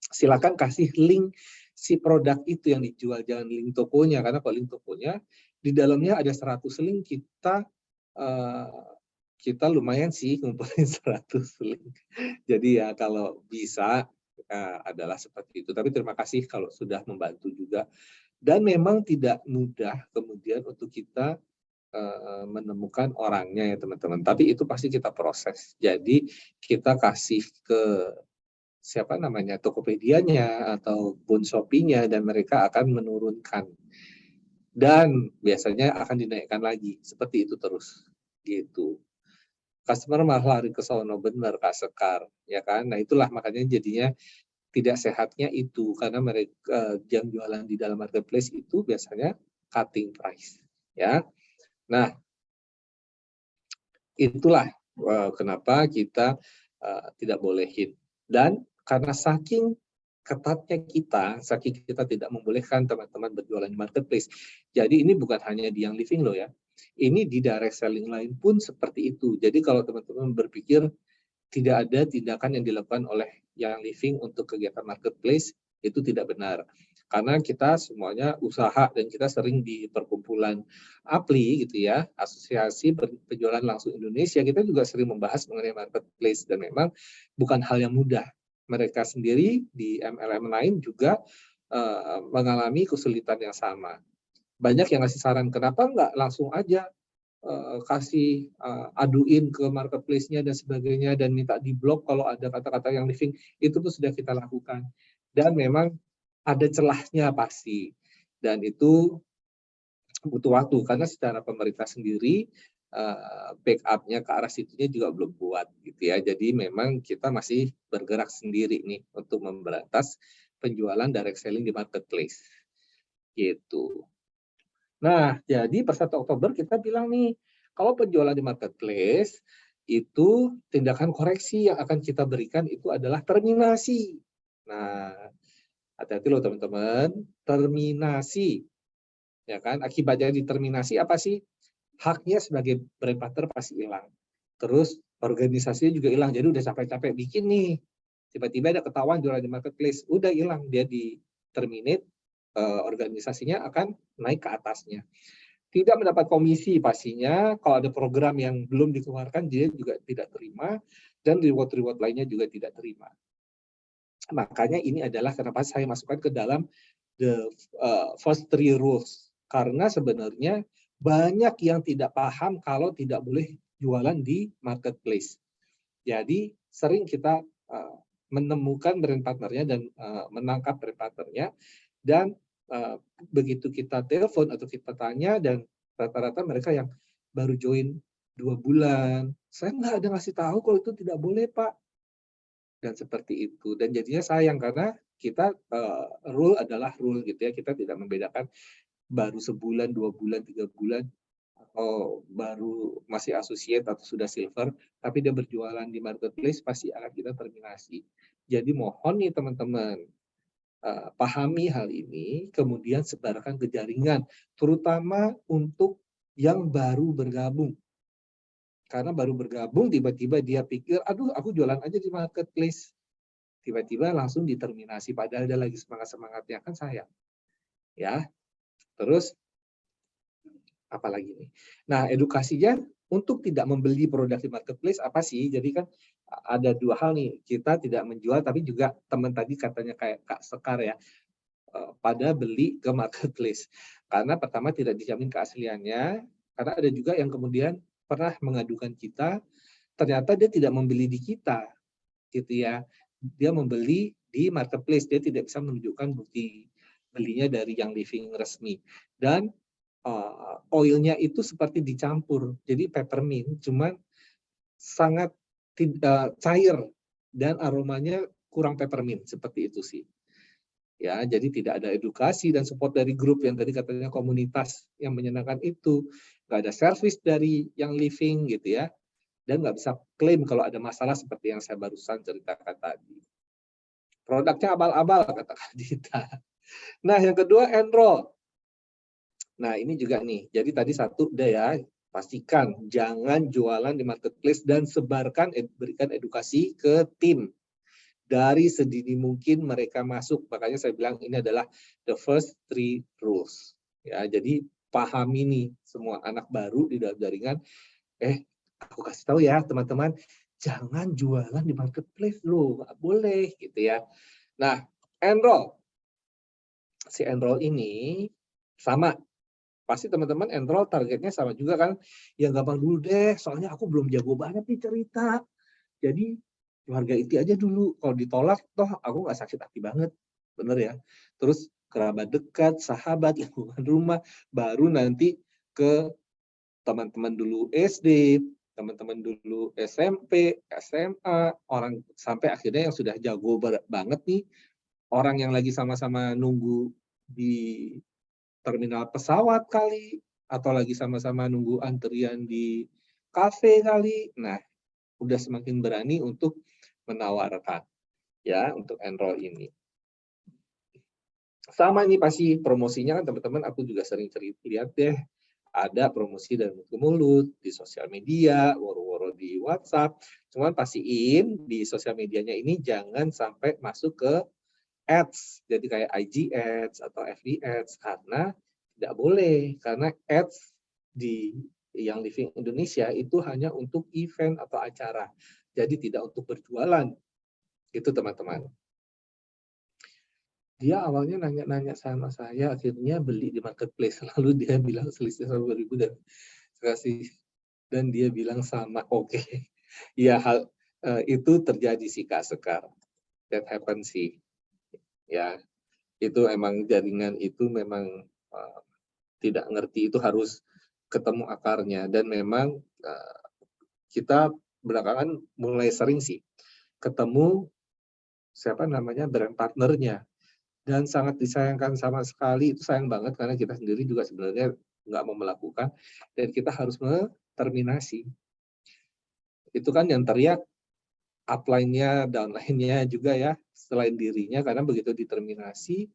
silakan kasih link si produk itu yang dijual, jangan link tokonya, karena kalau link tokonya di dalamnya ada 100 link, kita lumayan sih ngumpulin 100 link. Jadi ya kalau bisa adalah seperti itu. Tapi terima kasih kalau sudah membantu juga. Dan memang tidak mudah kemudian untuk kita menemukan orangnya ya teman-teman. Tapi itu pasti kita proses. Jadi kita kasih ke siapa namanya Tokopedia-nya atau Shopee-nya dan mereka akan menurunkan. Dan biasanya akan dinaikkan lagi. Seperti itu terus. Gitu. Customer malah lari ke sono, benar Kak Sekar, ya kan? Nah itulah makanya jadinya tidak sehatnya itu karena mereka yang jualan di dalam marketplace itu biasanya cutting price, ya. Nah itulah kenapa kita tidak bolehin. Dan karena saking ketatnya saking kita tidak membolehkan teman-teman berjualan di marketplace. Jadi ini bukan hanya di yang living loh ya. Ini di direct selling lain pun seperti itu. Jadi kalau teman-teman berpikir tidak ada tindakan yang dilakukan oleh yang living untuk kegiatan marketplace, itu tidak benar. Karena kita semuanya usaha dan kita sering di perkumpulan APLI gitu ya, Asosiasi Penjualan Langsung Indonesia, kita juga sering membahas mengenai marketplace dan memang bukan hal yang mudah. Mereka sendiri di MLM lain juga mengalami kesulitan yang sama. Banyak yang ngasih saran, kenapa nggak langsung aja kasih aduin ke marketplace-nya dan sebagainya dan minta diblok kalau ada kata-kata yang living, itu pun sudah kita lakukan. Dan memang ada celahnya pasti. Dan itu butuh waktu karena secara pemerintah sendiri backup-nya ke arah situnya juga belum kuat gitu ya. Jadi memang kita masih bergerak sendiri nih untuk memberantas penjualan direct selling di marketplace. Gitu. Nah, jadi per 1 Oktober kita bilang nih, kalau penjualan di marketplace, itu tindakan koreksi yang akan kita berikan itu adalah terminasi. Nah, hati-hati loh teman-teman, terminasi. Ya kan, akibatnya diterminasi apa sih? Haknya sebagai brand partner pasti hilang. Terus organisasinya juga hilang, jadi udah capek-capek bikin nih. Tiba-tiba ada ketahuan jualan di marketplace, udah hilang, dia di terminate, organisasinya akan naik ke atasnya. Tidak mendapat komisi pastinya, kalau ada program yang belum dikeluarkan dia juga tidak terima, dan reward-reward lainnya juga tidak terima. Makanya ini adalah kenapa saya masukkan ke dalam the first 3 rules. Karena sebenarnya banyak yang tidak paham kalau tidak boleh jualan di marketplace. Jadi sering kita menemukan brand partnernya dan menangkap brand partnernya, dan begitu kita telepon atau kita tanya, dan rata-rata mereka yang baru join 2 bulan, saya nggak ada ngasih tahu kalau itu tidak boleh Pak. Dan seperti itu. Dan jadinya sayang karena kita rule adalah rule gitu ya, kita tidak membedakan baru sebulan, 2 bulan, 3 bulan, atau baru masih associate atau sudah silver, tapi dia berjualan di marketplace pasti akan kita terminasi. Jadi mohon nih teman-teman, pahami hal ini, kemudian sebarkan ke jaringan, terutama untuk yang baru bergabung. Karena baru bergabung, tiba-tiba dia pikir, aduh aku jualan aja di marketplace. Tiba-tiba langsung diterminasi, padahal dia lagi semangat-semangatnya, kan sayang. Ya, terus apalagi nih? Nah, edukasinya untuk tidak membeli produk di marketplace apa sih? Jadi kan ada 2 hal nih, kita tidak menjual, tapi juga teman tadi katanya kayak Kak Sekar ya, pada beli ke marketplace. Karena pertama tidak dijamin keasliannya, karena ada juga yang kemudian pernah mengadukan kita, ternyata dia tidak membeli di kita, gitu ya. Dia membeli di marketplace, dia tidak bisa menunjukkan bukti belinya dari yang living resmi. Dan oilnya itu seperti dicampur, jadi peppermint, cuman sangat cair dan aromanya kurang peppermint, seperti itu sih. Ya, jadi tidak ada edukasi dan support dari grup yang tadi katanya komunitas yang menyenangkan itu, nggak ada service dari yang living gitu ya, dan nggak bisa klaim kalau ada masalah seperti yang saya barusan ceritakan tadi. Produknya abal-abal kata Kak Dita. Nah, yang kedua enroll. Nah, ini juga nih, jadi tadi 1 udah ya, pastikan jangan jualan di marketplace dan sebarkan, berikan edukasi ke tim. Dari sedini mungkin mereka masuk, makanya saya bilang ini adalah the first 3 rules. Ya, jadi pahami nih semua anak baru di dalam jaringan, aku kasih tahu ya teman-teman, jangan jualan di marketplace loh, nggak boleh gitu ya. Nah, enroll. Si enroll ini sama Pasti teman-teman enroll targetnya sama juga kan, yang gampang dulu deh, soalnya aku belum jago banget nih cerita. Jadi keluarga inti aja dulu, kalau ditolak toh aku nggak sakit hati banget, bener ya. Terus kerabat dekat, sahabat, lingkungan rumah, baru nanti ke teman-teman dulu SD, teman-teman dulu SMP, SMA, orang sampai akhirnya yang sudah jago banget nih, orang yang lagi sama-sama nunggu di terminal pesawat kali, atau lagi sama-sama nunggu antrian di kafe kali. Nah, udah semakin berani untuk menawarkan ya untuk enroll ini. Sama ini pasti promosinya kan teman-teman, aku juga sering lihat deh, ada promosi dari mulut ke mulut di sosial media, woro-woro di WhatsApp. Cuman pastiin di sosial medianya ini jangan sampai masuk ke ads, jadi kayak IG ads atau FB ads, karena tidak boleh, karena ads di yang Living Indonesia itu hanya untuk event atau acara, jadi tidak untuk berjualan. Itu teman-teman. Dia awalnya nanya-nanya sama saya, akhirnya beli di marketplace, lalu dia bilang selisih 1.000 dan dia bilang sama, oke. Ya hal itu terjadi sih Kak Sekar. That happen sih. Ya, itu emang jaringan itu memang tidak ngerti, itu harus ketemu akarnya, dan memang kita belakangan mulai sering sih ketemu siapa namanya brand partnernya, dan sangat disayangkan sama sekali, itu sayang banget karena kita sendiri juga sebenarnya nggak mau melakukan, dan kita harus terminasi. Itu kan yang teriak upline-nya, downline-nya juga ya, selain dirinya, karena begitu diterminasi,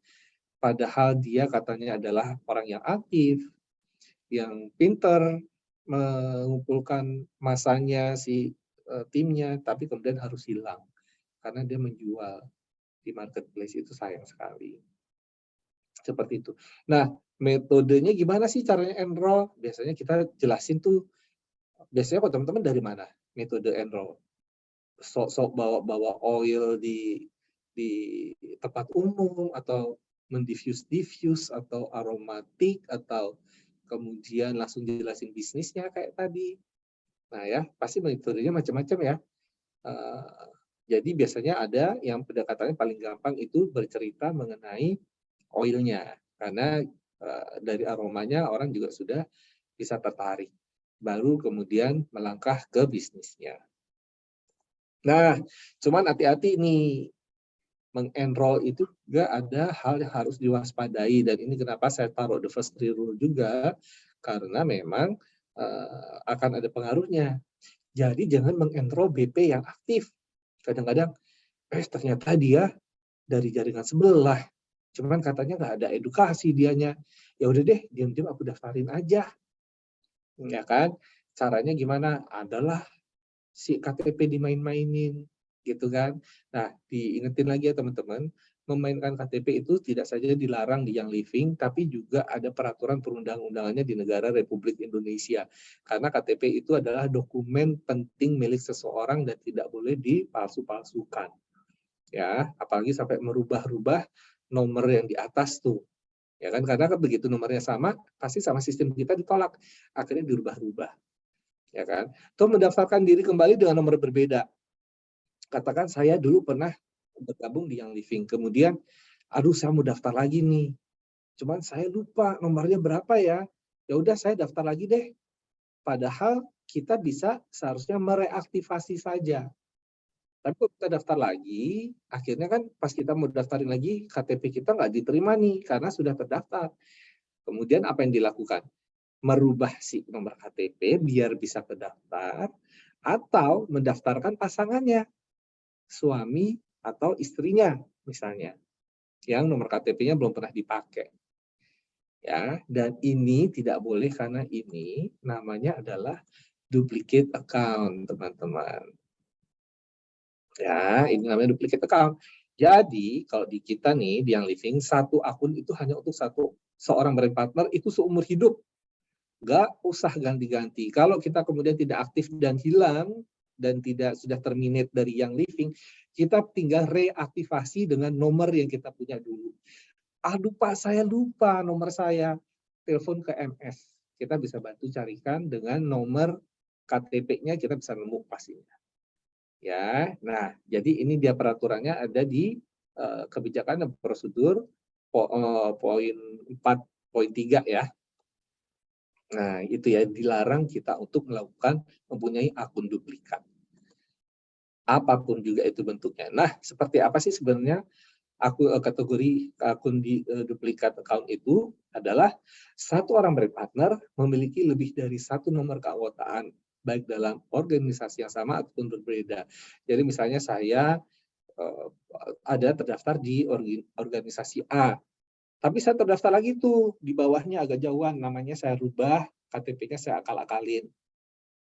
padahal dia katanya adalah orang yang aktif, yang pinter mengumpulkan masanya si timnya, tapi kemudian harus hilang karena dia menjual di marketplace, itu sayang sekali. Seperti itu. Nah, metodenya gimana sih caranya enroll? Biasanya kita jelasin tuh, biasanya kok teman-teman dari mana metode enroll? Sok-sok bawa oil di tempat umum, atau mendiffuse atau aromatik, atau kemudian langsung jelasin bisnisnya kayak tadi. Nah ya, pasti metodenya macam-macam ya. Jadi biasanya ada yang pendekatannya paling gampang itu bercerita mengenai oilnya, karena dari aromanya orang juga sudah bisa tertarik. Baru kemudian melangkah ke bisnisnya. Nah, cuman hati-hati nih, mengenroll itu juga ada hal yang harus diwaspadai, dan ini kenapa saya taruh the first three rule juga, karena memang akan ada pengaruhnya. Jadi jangan mengenroll BP yang aktif. Kadang-kadang ternyata dia dari jaringan sebelah, cuman katanya nggak ada edukasi dianya. Ya udah deh, diam-diam aku daftarin aja. Ya kan? Caranya gimana? Adalah si KTP dimain-mainin, gitu kan. Nah, diingetin lagi ya teman-teman, memainkan KTP itu tidak saja dilarang di Young Living, tapi juga ada peraturan perundang-undangannya di negara Republik Indonesia. Karena KTP itu adalah dokumen penting milik seseorang dan tidak boleh dipalsu-palsukan. Ya, apalagi sampai merubah-rubah nomor yang di atas tuh. Ya kan, karena begitu nomornya sama, pasti sama sistem kita ditolak. Akhirnya dirubah-rubah. Ya kan? Atau mendaftarkan diri kembali dengan nomor berbeda. Katakan saya dulu pernah bergabung di Young Living, kemudian aduh saya mau daftar lagi nih. Cuman saya lupa nomornya berapa ya. Ya udah saya daftar lagi deh. Padahal kita bisa seharusnya mereaktivasi saja. Tapi kalau kita daftar lagi, akhirnya kan pas kita mau daftarin lagi, KTP kita nggak diterima nih, karena sudah terdaftar. Kemudian apa yang dilakukan? Merubah si nomor KTP biar bisa terdaftar, atau mendaftarkan pasangannya, suami atau istrinya misalnya, yang nomor KTP-nya belum pernah dipakai. Ya, dan ini tidak boleh karena ini namanya adalah duplicate account, teman-teman. Ya, ini namanya duplicate account. Jadi, kalau di kita nih, di Young Living, satu akun itu hanya untuk seorang brand partner, itu seumur hidup. Nggak usah ganti-ganti. Kalau kita kemudian tidak aktif dan hilang, dan tidak sudah terminate dari Young Living, kita tinggal reaktivasi dengan nomor yang kita punya dulu. Aduh Pak, saya lupa nomor saya. telepon ke MS. Kita bisa bantu carikan dengan nomor KTP-nya, kita bisa nemu pastinya. Ya, nah jadi ini dia peraturannya ada di kebijakan dan prosedur poin 4.3 ya. Nah, itu ya, dilarang kita untuk melakukan mempunyai akun duplikat. Apapun juga itu bentuknya. Nah, seperti apa sih sebenarnya kategori akun duplikat account itu? Adalah satu orang brand partner memiliki lebih dari satu nomor keanggotaan, baik dalam organisasi yang sama ataupun berbeda. Jadi misalnya saya ada terdaftar di organisasi A, tapi saya terdaftar lagi tuh di bawahnya agak jauhan, namanya saya rubah, KTP-nya saya akal-akalin.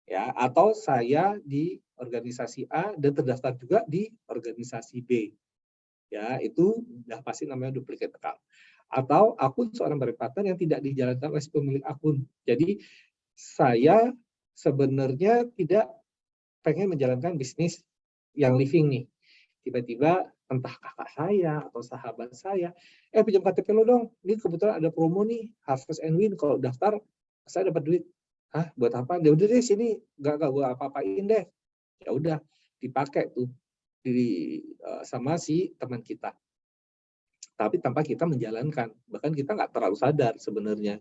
Ya, atau saya di organisasi A dan terdaftar juga di organisasi B. Ya, itu sudah pasti namanya duplicate account. Atau akun seorang brand partner yang tidak dijalankan oleh pemilik akun. Jadi saya sebenarnya tidak pengen menjalankan bisnis yang living nih. Tiba-tiba entah kakak saya atau sahabat saya, pinjam KTP lo dong, ini kebetulan ada promo nih, Harvest and Win, kalau daftar saya dapat duit. Hah, buat apa? Ya udah deh, sini gak gue apa-apain deh. Ya udah, dipakai tuh sama si teman kita. Tapi tanpa kita menjalankan, bahkan kita nggak terlalu sadar sebenarnya.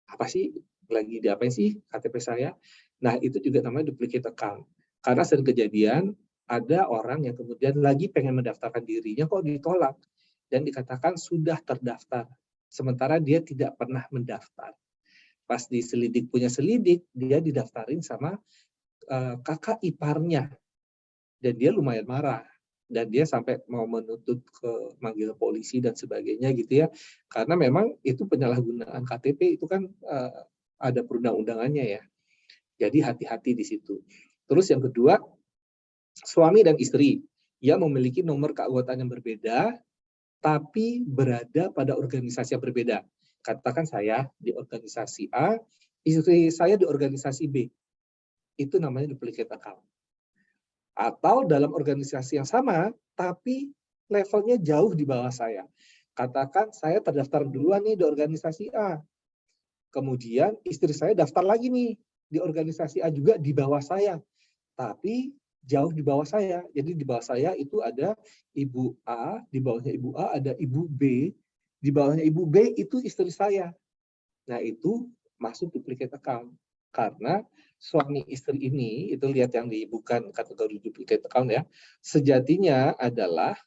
Apa sih, lagi diapain sih KTP saya? Nah, itu juga namanya duplicate account. Karena sering kejadian, ada orang yang kemudian lagi pengen mendaftarkan dirinya kok ditolak dan dikatakan sudah terdaftar, sementara dia tidak pernah mendaftar. Pas diselidik punya selidik, dia didaftarin sama kakak iparnya dan dia lumayan marah dan dia sampai mau menuntut ke manggil polisi dan sebagainya gitu ya, karena memang itu penyalahgunaan KTP itu kan ada perundang-undangannya ya. Jadi hati-hati di situ. Terus yang kedua, suami dan istri yang memiliki nomor keanggotaan yang berbeda, tapi berada pada organisasi yang berbeda. Katakan saya di organisasi A, istri saya di organisasi B. Itu namanya duplicate account. Atau dalam organisasi yang sama, tapi levelnya jauh di bawah saya. Katakan saya terdaftar duluan nih di organisasi A. Kemudian istri saya daftar lagi nih di organisasi A juga di bawah saya. Tapi jauh di bawah saya. Jadi di bawah saya itu ada Ibu A, di bawahnya Ibu A ada Ibu B, di bawahnya Ibu B itu istri saya. Nah, itu masuk duplicate account. Karena suami istri ini, itu lihat yang bukan kategori duplicate account ya, sejatinya adalah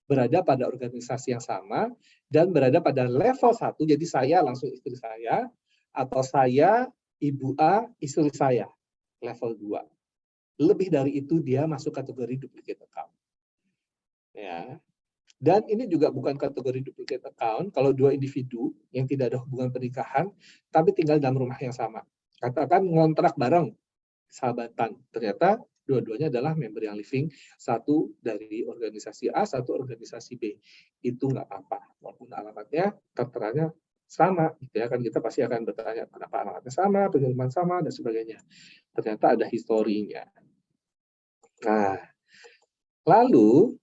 berada pada organisasi yang sama dan berada pada level 1, jadi saya langsung istri saya, atau saya Ibu A, istri saya, level 2. Lebih dari itu dia masuk kategori duplicate account. Ya. Dan ini juga bukan kategori duplicate account kalau dua individu yang tidak ada hubungan pernikahan tapi tinggal dalam rumah yang sama. Katakan ngontrak bareng, sahabatan. Ternyata dua-duanya adalah member yang living, satu dari organisasi A, satu organisasi B. Itu nggak apa-apa. Walaupun alamatnya terteranya sama, gitu ya kan, kita pasti akan bertanya kenapa alamatnya sama, pengiriman sama dan sebagainya. Ternyata ada historinya. Nah, lalu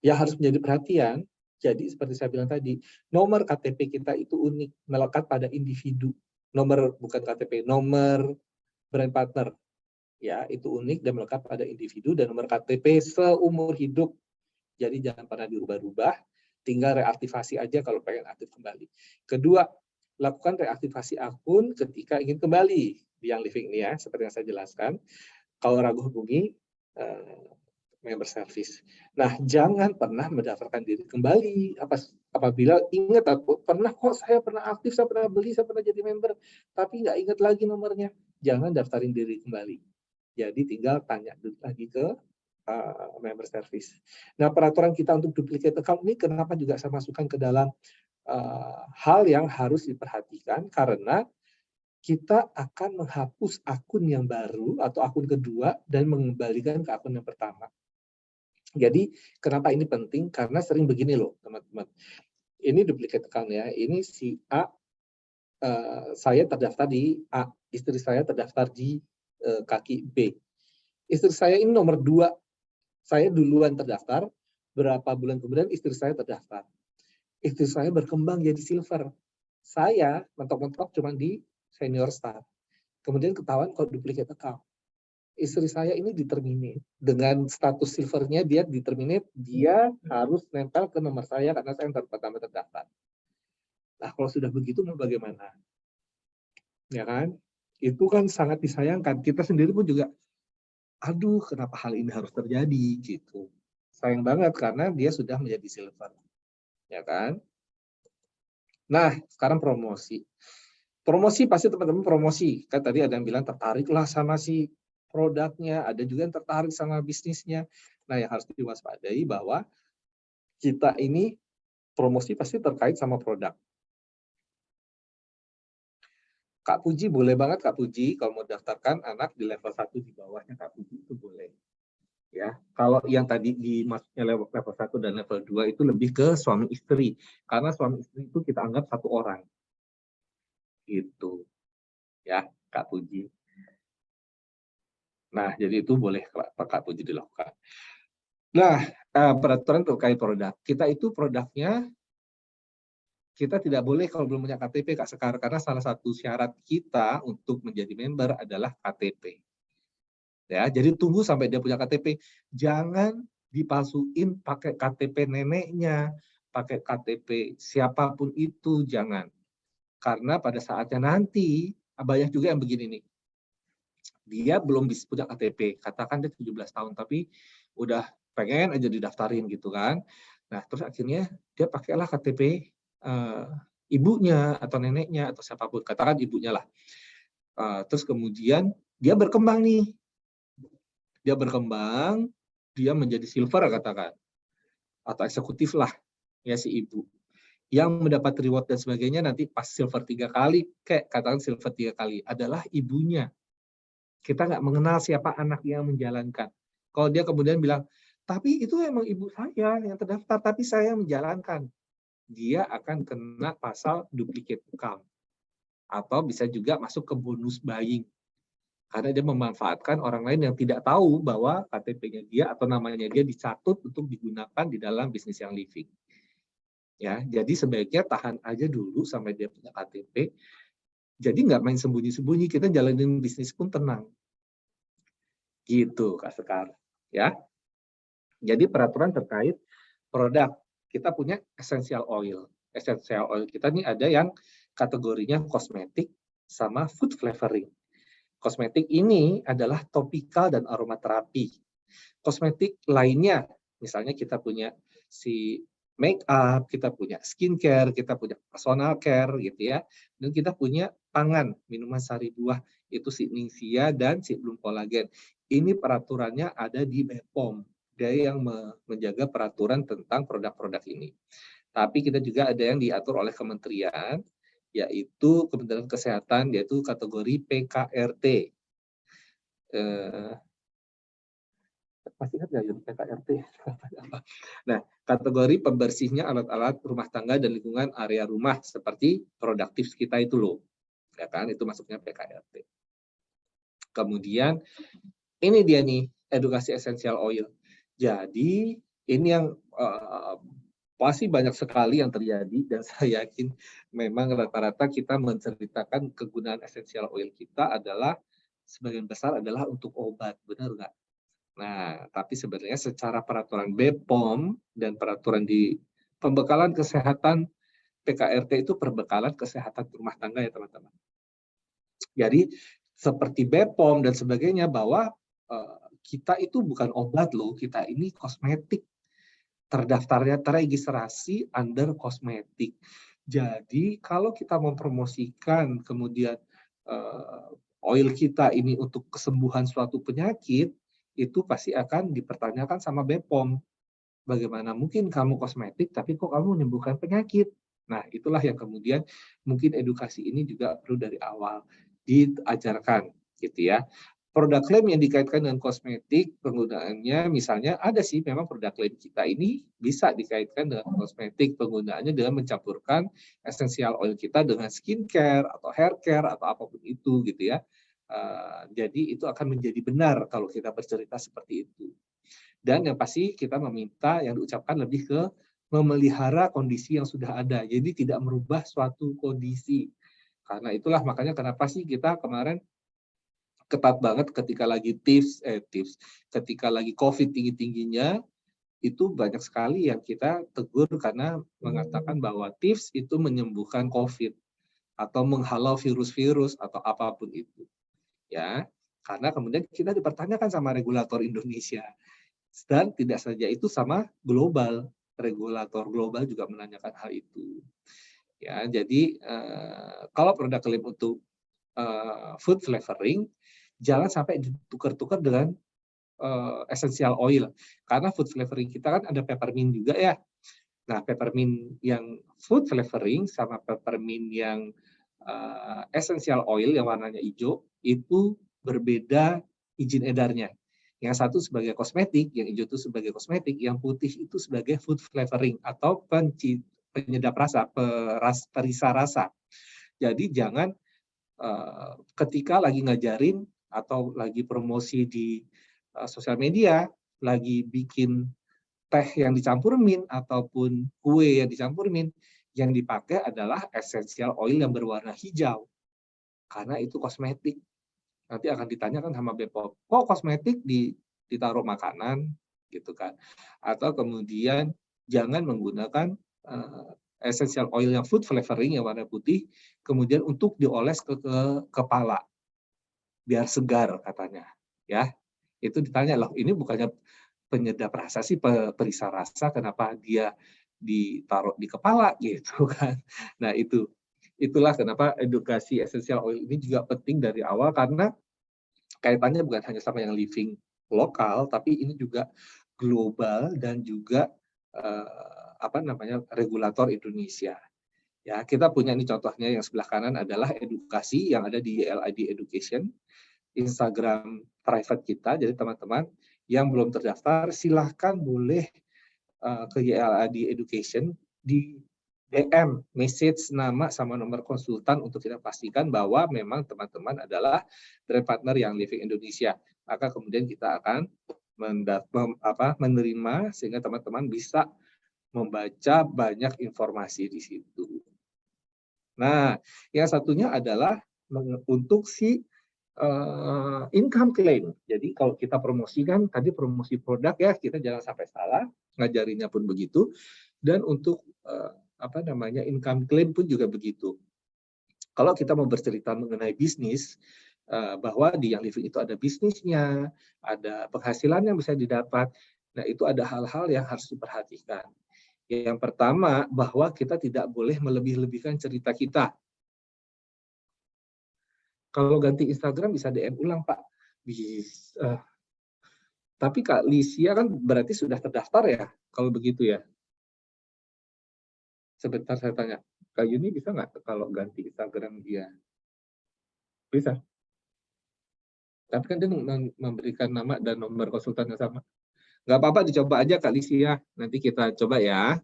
yang harus menjadi perhatian, jadi seperti saya bilang tadi, nomor KTP kita itu unik, melekat pada individu. Nomor bukan KTP, nomor brand partner. Ya, itu unik dan melekat pada individu dan nomor KTP seumur hidup. Jadi jangan pernah dirubah-rubah, tinggal reaktivasi aja kalau pengen aktif kembali. Kedua, lakukan reaktivasi akun ketika ingin kembali di yang living ini ya, seperti yang saya jelaskan. Kalau ragu hubungi member service. Nah, jangan pernah mendaftarkan diri kembali apabila ingat pernah kok saya pernah aktif, saya pernah beli, saya pernah jadi member, tapi nggak ingat lagi nomornya. Jangan daftarin diri kembali. Jadi tinggal tanya lagi ke member service. Nah, peraturan kita untuk duplicate account ini kenapa juga saya masukkan ke dalam hal yang harus diperhatikan karena kita akan menghapus akun yang baru atau akun kedua dan mengembalikan ke akun yang pertama. Jadi kenapa ini penting? Karena sering begini loh teman-teman. Ini duplicate account ya. Ini si A, saya terdaftar di A, istri saya terdaftar di kaki B. Istri saya ini nomor 2. Saya duluan terdaftar. Berapa bulan kemudian istri saya terdaftar. Istri saya berkembang jadi silver. Saya mentok-mentok cuma di senior star. Kemudian ketahuan kok duplicate account. Istri saya ini di-terminate. Dengan status silvernya dia di-terminate, dia harus nempel ke nomor saya karena saya yang pertama terdaftar. Nah, kalau sudah begitu mau bagaimana? Ya kan? Itu kan sangat disayangkan. Kita sendiri pun juga, aduh kenapa hal ini harus terjadi gitu. Sayang banget karena dia sudah menjadi silver. Ya kan? Nah, sekarang promosi. Promosi pasti teman-teman promosi. Kan tadi ada yang bilang tertariklah sama si produknya, ada juga yang tertarik sama bisnisnya. Nah, yang harus diwaspadai bahwa kita ini promosi pasti terkait sama produk. Kak Puji boleh banget Kak Puji kalau mau daftarkan anak di level 1 di bawahnya Kak Puji itu boleh. Ya, kalau yang tadi di masuknya level 1 dan level 2 itu lebih ke suami istri. Karena suami istri itu kita anggap satu orang. Gitu. Ya, Kak Puji. Nah, jadi itu boleh Kak Puji dilakukan. Nah, peraturan terkait produk. Kita itu produknya, kita tidak boleh kalau belum punya KTP, Kak Sekar, karena salah satu syarat kita untuk menjadi member adalah KTP. Ya, jadi tunggu sampai dia punya KTP. Jangan dipalsuin pakai KTP neneknya, pakai KTP siapapun itu, jangan. Karena pada saatnya nanti, banyak juga yang begini nih. Dia belum bisa punya KTP, katakan dia 17 tahun, tapi udah pengen aja didaftarin gitu kan. Nah, terus akhirnya dia pakailah KTP ibunya atau neneknya atau siapapun, katakan ibunya lah. Terus kemudian dia berkembang nih. Dia berkembang, dia menjadi silver katakan, atau eksekutif lah ya si ibu. Yang mendapat reward dan sebagainya nanti pas silver 3 kali, kayak katakan silver 3 kali, adalah ibunya. Kita nggak mengenal siapa anak yang menjalankan. Kalau dia kemudian bilang, tapi itu emang ibu saya yang terdaftar, tapi saya menjalankan. Dia akan kena pasal duplicate account. Atau bisa juga masuk ke bonus buying. Karena dia memanfaatkan orang lain yang tidak tahu bahwa KTP-nya dia atau namanya dia dicatut untuk digunakan di dalam bisnis yang living. Ya, jadi sebaiknya tahan aja dulu sampai dia punya KTP. Jadi nggak main sembunyi-sembunyi, kita jalanin bisnis pun tenang. Gitu, Kak Sekar. Ya. Jadi peraturan terkait produk. Kita punya essential oil. Essential oil kita nih ada yang kategorinya kosmetik sama food flavoring. Kosmetik ini adalah topikal dan aromaterapi. Kosmetik lainnya, misalnya kita punya si make up, kita punya skincare, kita punya personal care gitu ya. Dan kita punya pangan, minuman sari buah, itu si Nivea dan si Bloom Collagen. Ini peraturannya ada di BPOM. Dia yang menjaga peraturan tentang produk-produk ini. Tapi kita juga ada yang diatur oleh kementerian, yaitu Kementerian Kesehatan, yaitu kategori PKRT. Masih ingat nggak ya PKRT? Nah, kategori pembersihnya alat-alat rumah tangga dan lingkungan area rumah seperti produktif kita itu loh, ya kan? Itu masuknya PKRT. Kemudian ini dia nih edukasi essential oil. Jadi ini yang pasti banyak sekali yang terjadi dan saya yakin memang rata-rata kita menceritakan kegunaan essential oil kita adalah sebagian besar adalah untuk obat, benar nggak? Nah, tapi sebenarnya secara peraturan BPOM dan peraturan di pembekalan kesehatan PKRT itu perbekalan kesehatan rumah tangga ya teman-teman. Jadi seperti BPOM dan sebagainya bahwa kita itu bukan obat loh, kita ini kosmetik. Terdaftarnya teregistrasi under kosmetik. Jadi kalau kita mempromosikan kemudian oil kita ini untuk kesembuhan suatu penyakit, itu pasti akan dipertanyakan sama BPOM. Bagaimana mungkin kamu kosmetik tapi kok kamu menyembuhkan penyakit? Nah, itulah yang kemudian mungkin edukasi ini juga perlu dari awal diajarkan gitu ya. Produk klaim yang dikaitkan dengan kosmetik, penggunaannya misalnya ada sih memang produk klaim kita ini bisa dikaitkan dengan kosmetik, penggunaannya dengan mencampurkan essential oil kita dengan skincare atau hair care atau apapun itu gitu ya. Jadi itu akan menjadi benar kalau kita bercerita seperti itu. Dan yang pasti kita meminta yang diucapkan lebih ke memelihara kondisi yang sudah ada. Jadi tidak merubah suatu kondisi. Karena itulah makanya kenapa sih kita kemarin ketat banget ketika lagi ketika lagi COVID tinggi-tingginya, itu banyak sekali yang kita tegur karena mengatakan bahwa tips itu menyembuhkan COVID atau menghalau virus-virus atau apapun itu. Ya, karena kemudian kita dipertanyakan sama regulator Indonesia. Dan tidak saja itu, sama global, regulator global juga menanyakan hal itu. Ya, jadi kalau produk klaim untuk food flavoring, jangan sampai ditukar-tukar dengan essential oil, karena food flavoring kita kan ada peppermint juga ya. Nah, peppermint yang food flavoring sama peppermint yang essential oil yang warnanya hijau itu berbeda izin edarnya. Yang satu sebagai kosmetik, yang hijau itu sebagai kosmetik, yang putih itu sebagai food flavoring atau penyedap rasa, perisa rasa. Jadi jangan ketika lagi ngajarin atau lagi promosi di sosial media, lagi bikin teh yang dicampur mint ataupun kue yang dicampur mint, yang dipakai adalah essential oil yang berwarna hijau. Karena itu kosmetik. Nanti akan ditanyakan sama BPOM, kok kosmetik ditaruh makanan, gitu kan? Atau kemudian jangan menggunakan essential oil yang food flavoring yang warna putih, kemudian untuk dioles ke kepala, biar segar katanya, ya. Itu ditanya, loh ini bukannya penyedap rasa sih, perisa rasa, kenapa dia ditaruh di kepala gitu kan? Nah itulah kenapa edukasi essential oil ini juga penting dari awal, karena kaitannya bukan hanya sama yang living lokal, tapi ini juga global dan juga regulator Indonesia. Ya, kita punya ini contohnya yang sebelah kanan adalah edukasi yang ada di YLID Education, Instagram private kita. Jadi teman-teman yang belum terdaftar silahkan boleh ke YLID Education di DM message nama sama nomor konsultan untuk kita pastikan bahwa memang teman-teman adalah brand partner yang Living Indonesia. Maka kemudian kita akan menerima sehingga teman-teman bisa membaca banyak informasi di situ. Nah, yang satunya adalah untuk si income claim. Jadi kalau kita promosikan, tadi promosi produk ya, kita jangan sampai salah, ngajarinya pun begitu. Dan untuk income claim pun juga begitu. Kalau kita mau bercerita mengenai bisnis, bahwa di Young Living itu ada bisnisnya, ada penghasilan yang bisa didapat. Nah, itu ada hal-hal yang harus diperhatikan. Yang pertama, bahwa kita tidak boleh melebih-lebihkan cerita kita. Kalau ganti Instagram bisa DM ulang, Pak. Bisa. Tapi Kak Lisia kan berarti sudah terdaftar ya, kalau begitu ya? Sebentar saya tanya, Kak Yuni bisa nggak kalau ganti Instagram dia? Bisa. Tapi kan dia memberikan nama dan nomor konsultan yang sama. Nggak apa-apa, dicoba aja Kak Lisia. Nanti kita coba ya.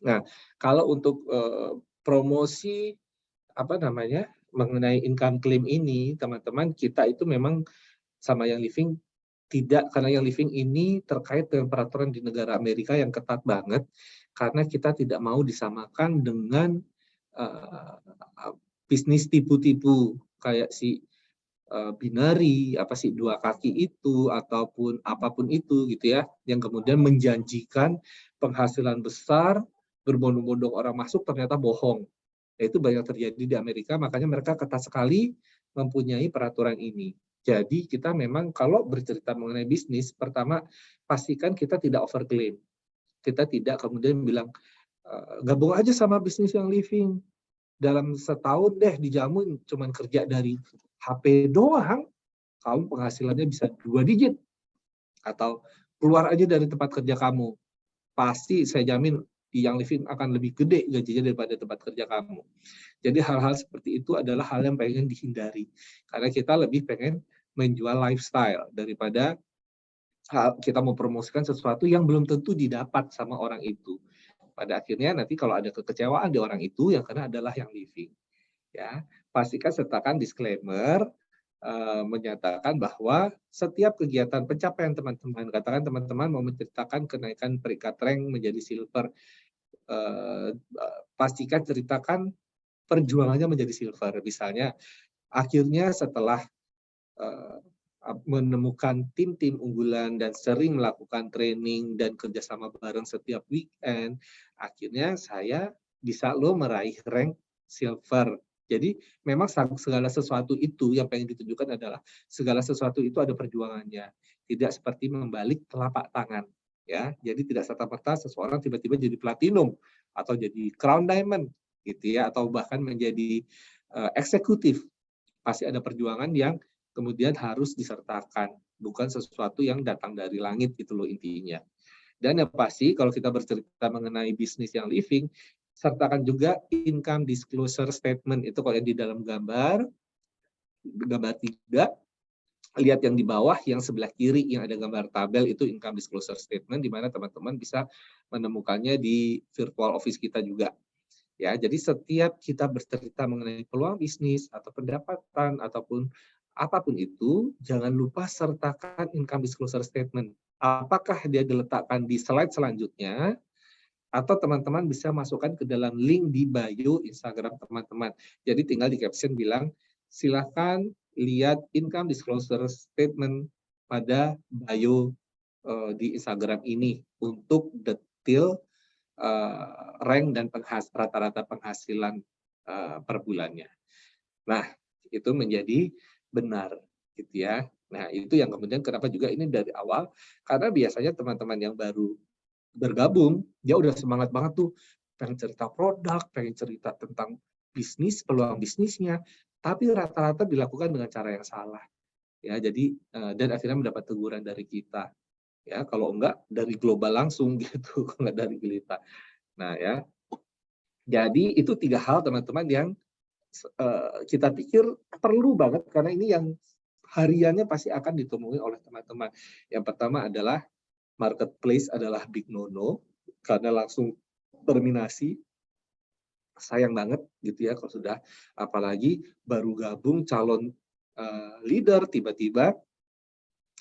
Nah, kalau untuk promosi mengenai income claim ini, teman-teman, kita itu memang sama Young Living tidak, karena Young Living ini terkait dengan peraturan di negara Amerika yang ketat banget, karena kita tidak mau disamakan dengan bisnis tipu-tipu kayak si binari, dua kaki itu, ataupun apapun itu gitu ya, yang kemudian menjanjikan penghasilan besar, berbondong-bondong orang masuk, ternyata bohong. Itu banyak terjadi di Amerika, makanya mereka ketat sekali mempunyai peraturan ini. Jadi kita memang kalau bercerita mengenai bisnis, pertama pastikan kita tidak overclaim. Kita tidak kemudian bilang, gabung aja sama bisnis Young Living. Dalam setahun deh dijamin cuman kerja dari HP doang, kamu penghasilannya bisa 2 digit. Atau keluar aja dari tempat kerja kamu. Pasti saya jamin di Young Living akan lebih gede gajinya daripada tempat kerja kamu. Jadi hal-hal seperti itu adalah hal yang pengen dihindari. Karena kita lebih pengen menjual lifestyle daripada kita mau promosikan sesuatu yang belum tentu didapat sama orang itu. Pada akhirnya nanti kalau ada kekecewaan di orang itu, yang kena adalah Young Living. Ya, pastikan sertakan disclaimer menyatakan bahwa setiap kegiatan pencapaian teman-teman, katakan teman-teman mau menceritakan kenaikan peringkat rank menjadi silver, pastikan ceritakan perjuangannya menjadi silver. Misalnya, akhirnya setelah menemukan tim-tim unggulan dan sering melakukan training dan kerjasama bareng setiap weekend, akhirnya saya bisa meraih rank silver. Jadi memang segala sesuatu itu yang pengen ditunjukkan adalah segala sesuatu itu ada perjuangannya, tidak seperti membalik telapak tangan. Ya, jadi tidak serta-merta seseorang tiba-tiba jadi platinum atau jadi crown diamond, gitu ya, atau bahkan menjadi eksekutif. Pasti ada perjuangan yang kemudian harus disertakan, bukan sesuatu yang datang dari langit gitu loh intinya. Dan yang pasti kalau kita bercerita mengenai bisnis yang living, sertakan juga income disclosure statement. Itu kalau yang di dalam gambar 3, lihat yang di bawah, yang sebelah kiri yang ada gambar tabel itu income disclosure statement, di mana teman-teman bisa menemukannya di virtual office kita juga. Ya, jadi setiap kita bercerita mengenai peluang bisnis atau pendapatan ataupun apapun itu, jangan lupa sertakan income disclosure statement. Apakah dia diletakkan di slide selanjutnya, atau teman-teman bisa masukkan ke dalam link di bio Instagram teman-teman. Jadi tinggal di caption bilang, silahkan lihat income disclosure statement pada bio di Instagram ini untuk detail rank dan rata-rata penghasilan per bulannya. Nah, itu menjadi benar, gitu ya. Nah, itu yang kemudian kenapa juga ini dari awal, karena biasanya teman-teman yang baru bergabung, dia udah semangat banget tuh, pengen cerita produk, pengen cerita tentang bisnis, peluang bisnisnya, tapi rata-rata dilakukan dengan cara yang salah. Ya, jadi dan akhirnya mendapat teguran dari kita. Ya, kalau enggak dari global langsung gitu, kalau enggak dari kita. Nah ya, jadi itu 3 hal teman-teman yang kita pikir perlu banget karena ini yang hariannya pasti akan ditemui oleh teman-teman. Yang pertama adalah marketplace adalah big no-no karena langsung terminasi. Sayang banget gitu ya kalau sudah apalagi baru gabung calon leader tiba-tiba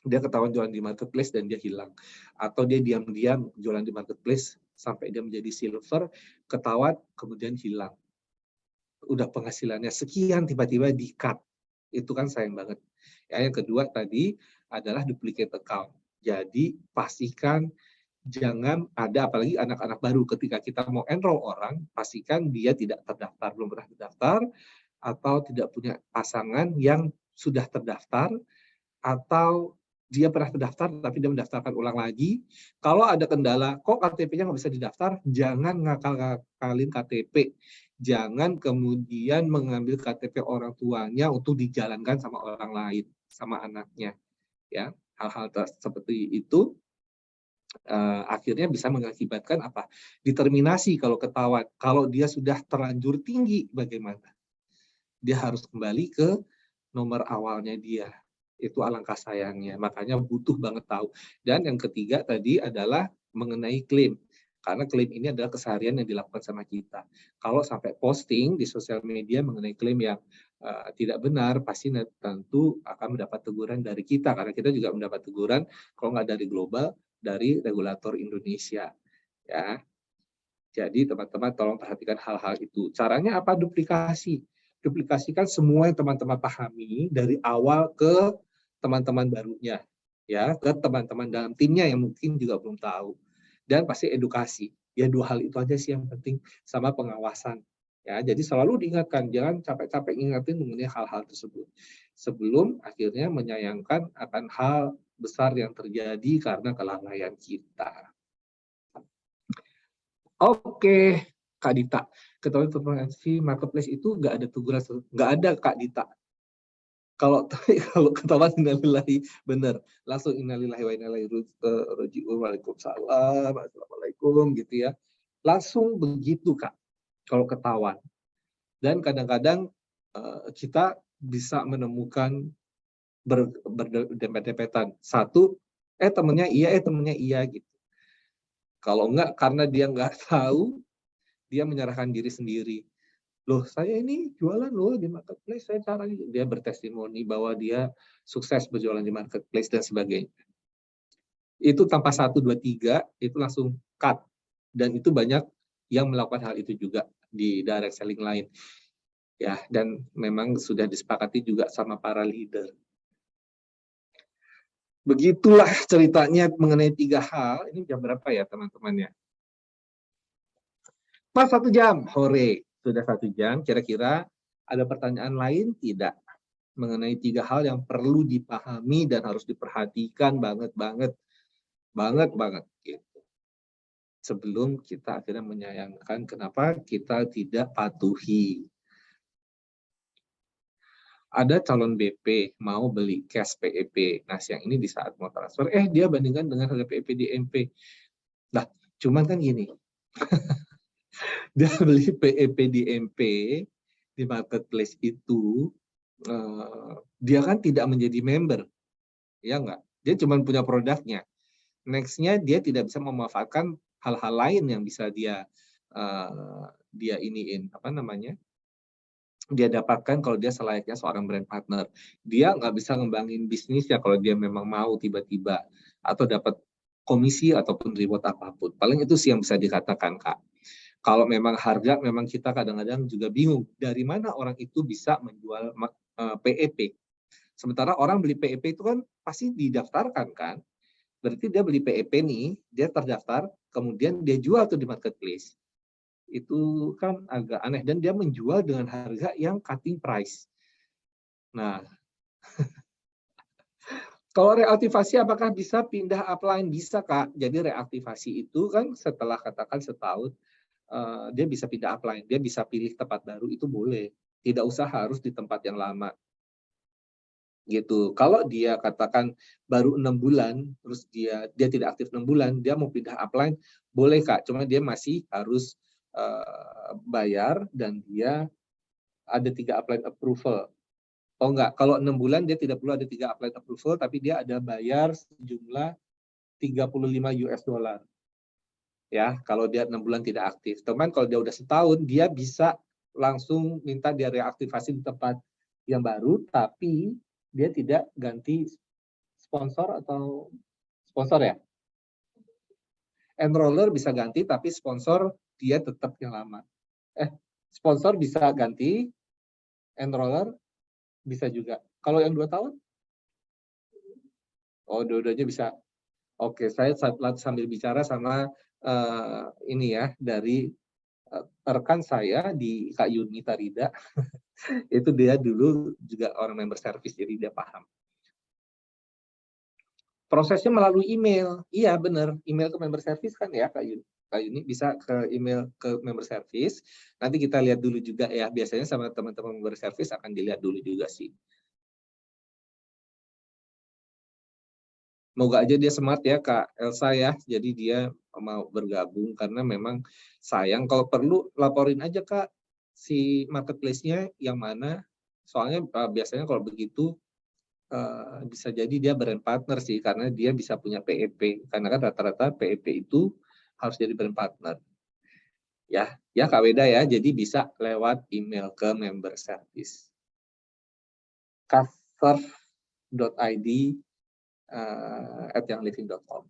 dia ketahuan jualan di marketplace dan dia hilang. Atau dia diam-diam jualan di marketplace sampai dia menjadi silver, ketahuan kemudian hilang. Udah penghasilannya sekian tiba-tiba di-cut. Itu kan sayang banget. Ya, yang kedua tadi adalah duplicate account. Jadi pastikan jangan ada, apalagi anak-anak baru, ketika kita mau enroll orang, pastikan dia tidak terdaftar, belum pernah terdaftar, atau tidak punya pasangan yang sudah terdaftar, atau dia pernah terdaftar tapi dia mendaftarkan ulang lagi. Kalau ada kendala, kok KTP-nya nggak bisa didaftar, jangan ngakal-ngakalin KTP. Jangan kemudian mengambil KTP orang tuanya untuk dijalankan sama orang lain, sama anaknya. Ya, hal-hal seperti itu akhirnya bisa mengakibatkan apa? Determinasi kalau ketahuan. Kalau dia sudah terlanjur tinggi, bagaimana? Dia harus kembali ke nomor awalnya dia. Itu alangkah sayangnya. Makanya butuh banget tahu. Dan yang ketiga tadi adalah mengenai klaim. Karena klaim ini adalah keseharian yang dilakukan sama kita. Kalau sampai posting di sosial media mengenai klaim yang tidak benar, pasti tentu akan mendapat teguran dari kita. Karena kita juga mendapat teguran, kalau nggak dari global, dari regulator Indonesia. Ya, jadi teman-teman tolong perhatikan hal-hal itu. Caranya apa? Duplikasi. Duplikasikan semua yang teman-teman pahami dari awal ke teman-teman barunya, ya, ke teman-teman dalam timnya yang mungkin juga belum tahu. Dan pasti edukasi. Ya 2 hal itu aja sih yang penting, sama pengawasan. Ya, jadi selalu diingatkan, jangan capek-capek ingatin mengenai hal-hal tersebut. Sebelum akhirnya menyayangkan akan hal besar yang terjadi karena kelalaian kita. Oke, Kak Dita. Ketahui tentang marketplace itu nggak ada teguran, nggak ada Kak Dita. Kalau kalau ketahuan innalillahi, bener, langsung innalillahi wa inna ilaihi raji'un, waalaikumsalam, assalamualaikum gitu ya. Langsung begitu Kak, kalau ketahuan. Dan kadang-kadang kita bisa menemukan berdempet-dempetan. Satu, temennya iya gitu. Kalau enggak, karena dia nggak tahu, dia menyerahkan diri sendiri. Loh, saya ini jualan loh di marketplace, saya caranya dia bertestimoni bahwa dia sukses berjualan di marketplace dan sebagainya. Itu tanpa 1, 2, 3 itu langsung cut. Dan itu banyak yang melakukan hal itu juga di direct selling lain. Ya, dan memang sudah disepakati juga sama para leader. Begitulah ceritanya mengenai 3 hal. Ini jam berapa ya teman-teman ya? Pas 1 jam, hore. Sudah 1 jam, kira-kira ada pertanyaan lain tidak? Mengenai 3 hal yang perlu dipahami dan harus diperhatikan banget gitu. Sebelum kita akhirnya menyayangkan kenapa kita tidak patuhi. Ada calon BP mau beli cash PEP. Nah, siang ini di saat mau transfer, dia bandingkan dengan harga PEP di MP. Nah, cuman kan gini, dia beli PEP di MP di marketplace itu, dia kan tidak menjadi member, ya nggak? Dia cuma punya produknya. Next-nya dia tidak bisa memanfaatkan hal-hal lain yang bisa dia dia dapatkan kalau dia selayaknya seorang brand partner. Dia nggak bisa ngembangin bisnisnya kalau dia memang mau tiba-tiba atau dapat komisi ataupun reward apapun. Paling itu sih yang bisa dikatakan, Kak. Kalau memang harga, memang kita kadang-kadang juga bingung dari mana orang itu bisa menjual PEP. Sementara orang beli PEP itu kan pasti didaftarkan kan. Berarti dia beli PEP nih, dia terdaftar, kemudian dia jual tuh di marketplace. Itu kan agak aneh dan dia menjual dengan harga yang cutting price. Nah, kalau reaktivasi apakah bisa pindah upline? Bisa, Kak. Jadi reaktivasi itu kan setelah katakan setahun, dia bisa pindah upline, dia bisa pilih tempat baru, itu boleh. Tidak usah harus di tempat yang lama. Gitu. Kalau dia katakan baru 6 bulan, terus dia tidak aktif 6 bulan, dia mau pindah upline, boleh, Kak. Cuma dia masih harus bayar dan dia ada 3 upline approval. Oh enggak, kalau 6 bulan dia tidak perlu ada 3 upline approval, tapi dia ada bayar sejumlah $35. Ya, kalau dia 6 bulan tidak aktif. Teman kalau dia udah setahun, dia bisa langsung minta dia reaktivasi di tempat yang baru, tapi dia tidak ganti sponsor atau sponsor ya? Enroller bisa ganti, tapi sponsor dia tetap yang lama. Sponsor bisa ganti, enroller bisa juga. Kalau yang 2 tahun? Oh, dua-duanya bisa. Oke, saya sambil bicara sama ini ya, dari rekan saya di Kak Yuni Tarida, itu dia dulu juga orang member service, jadi dia paham. Prosesnya melalui email. Iya, benar. Email ke member service kan ya, Kak Yuni. Kak Yuni bisa ke email ke member service. Nanti kita lihat dulu juga ya. Biasanya sama teman-teman member service akan dilihat dulu juga sih. Moga aja dia smart ya, Kak Elsa ya. Jadi dia mau bergabung karena memang sayang. Kalau perlu laporin aja, Kak, si marketplace-nya yang mana. Soalnya biasanya kalau begitu bisa jadi dia brand partner sih, karena dia bisa punya PEP. Karena kan rata-rata PEP itu harus jadi brand partner. Ya Kak Weda ya, jadi bisa lewat email ke member service. Customer.id @youngliving.com.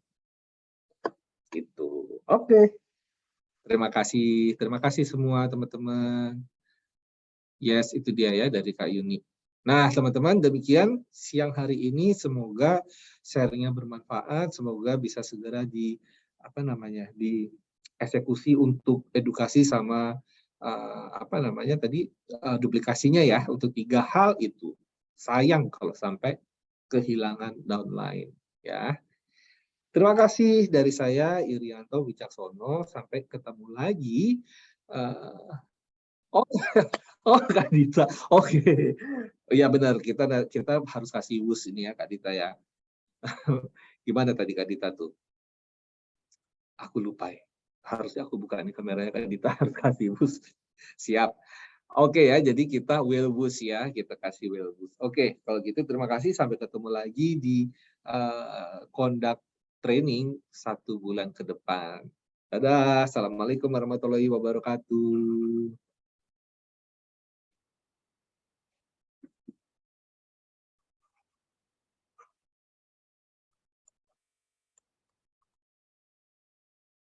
Gitu. Oke. Terima kasih semua teman-teman. Yes, itu dia ya dari Kak Yuni. Nah, teman-teman, demikian siang hari ini. Semoga sharingnya bermanfaat. Semoga bisa segera dieksekusi untuk edukasi sama duplikasinya ya untuk 3 hal itu. Sayang kalau sampai kehilangan downline ya. Terima kasih dari saya Irianto Wicaksono. Sampai ketemu lagi. Oh, oh Kak Dita. Oke. Iya benar, kita harus kasih wus ini ya Kak Dita ya. Gimana tadi Kak Dita tuh? Aku lupa ya. Harusnya aku buka nih kameranya Kak Dita, harus kasih wus. Siap. Oke ya, jadi kita will wus ya, kita kasih will wus. Oke, kalau gitu terima kasih, sampai ketemu lagi di conduct training 1 bulan ke depan. Dadah, assalamualaikum warahmatullahi wabarakatuh.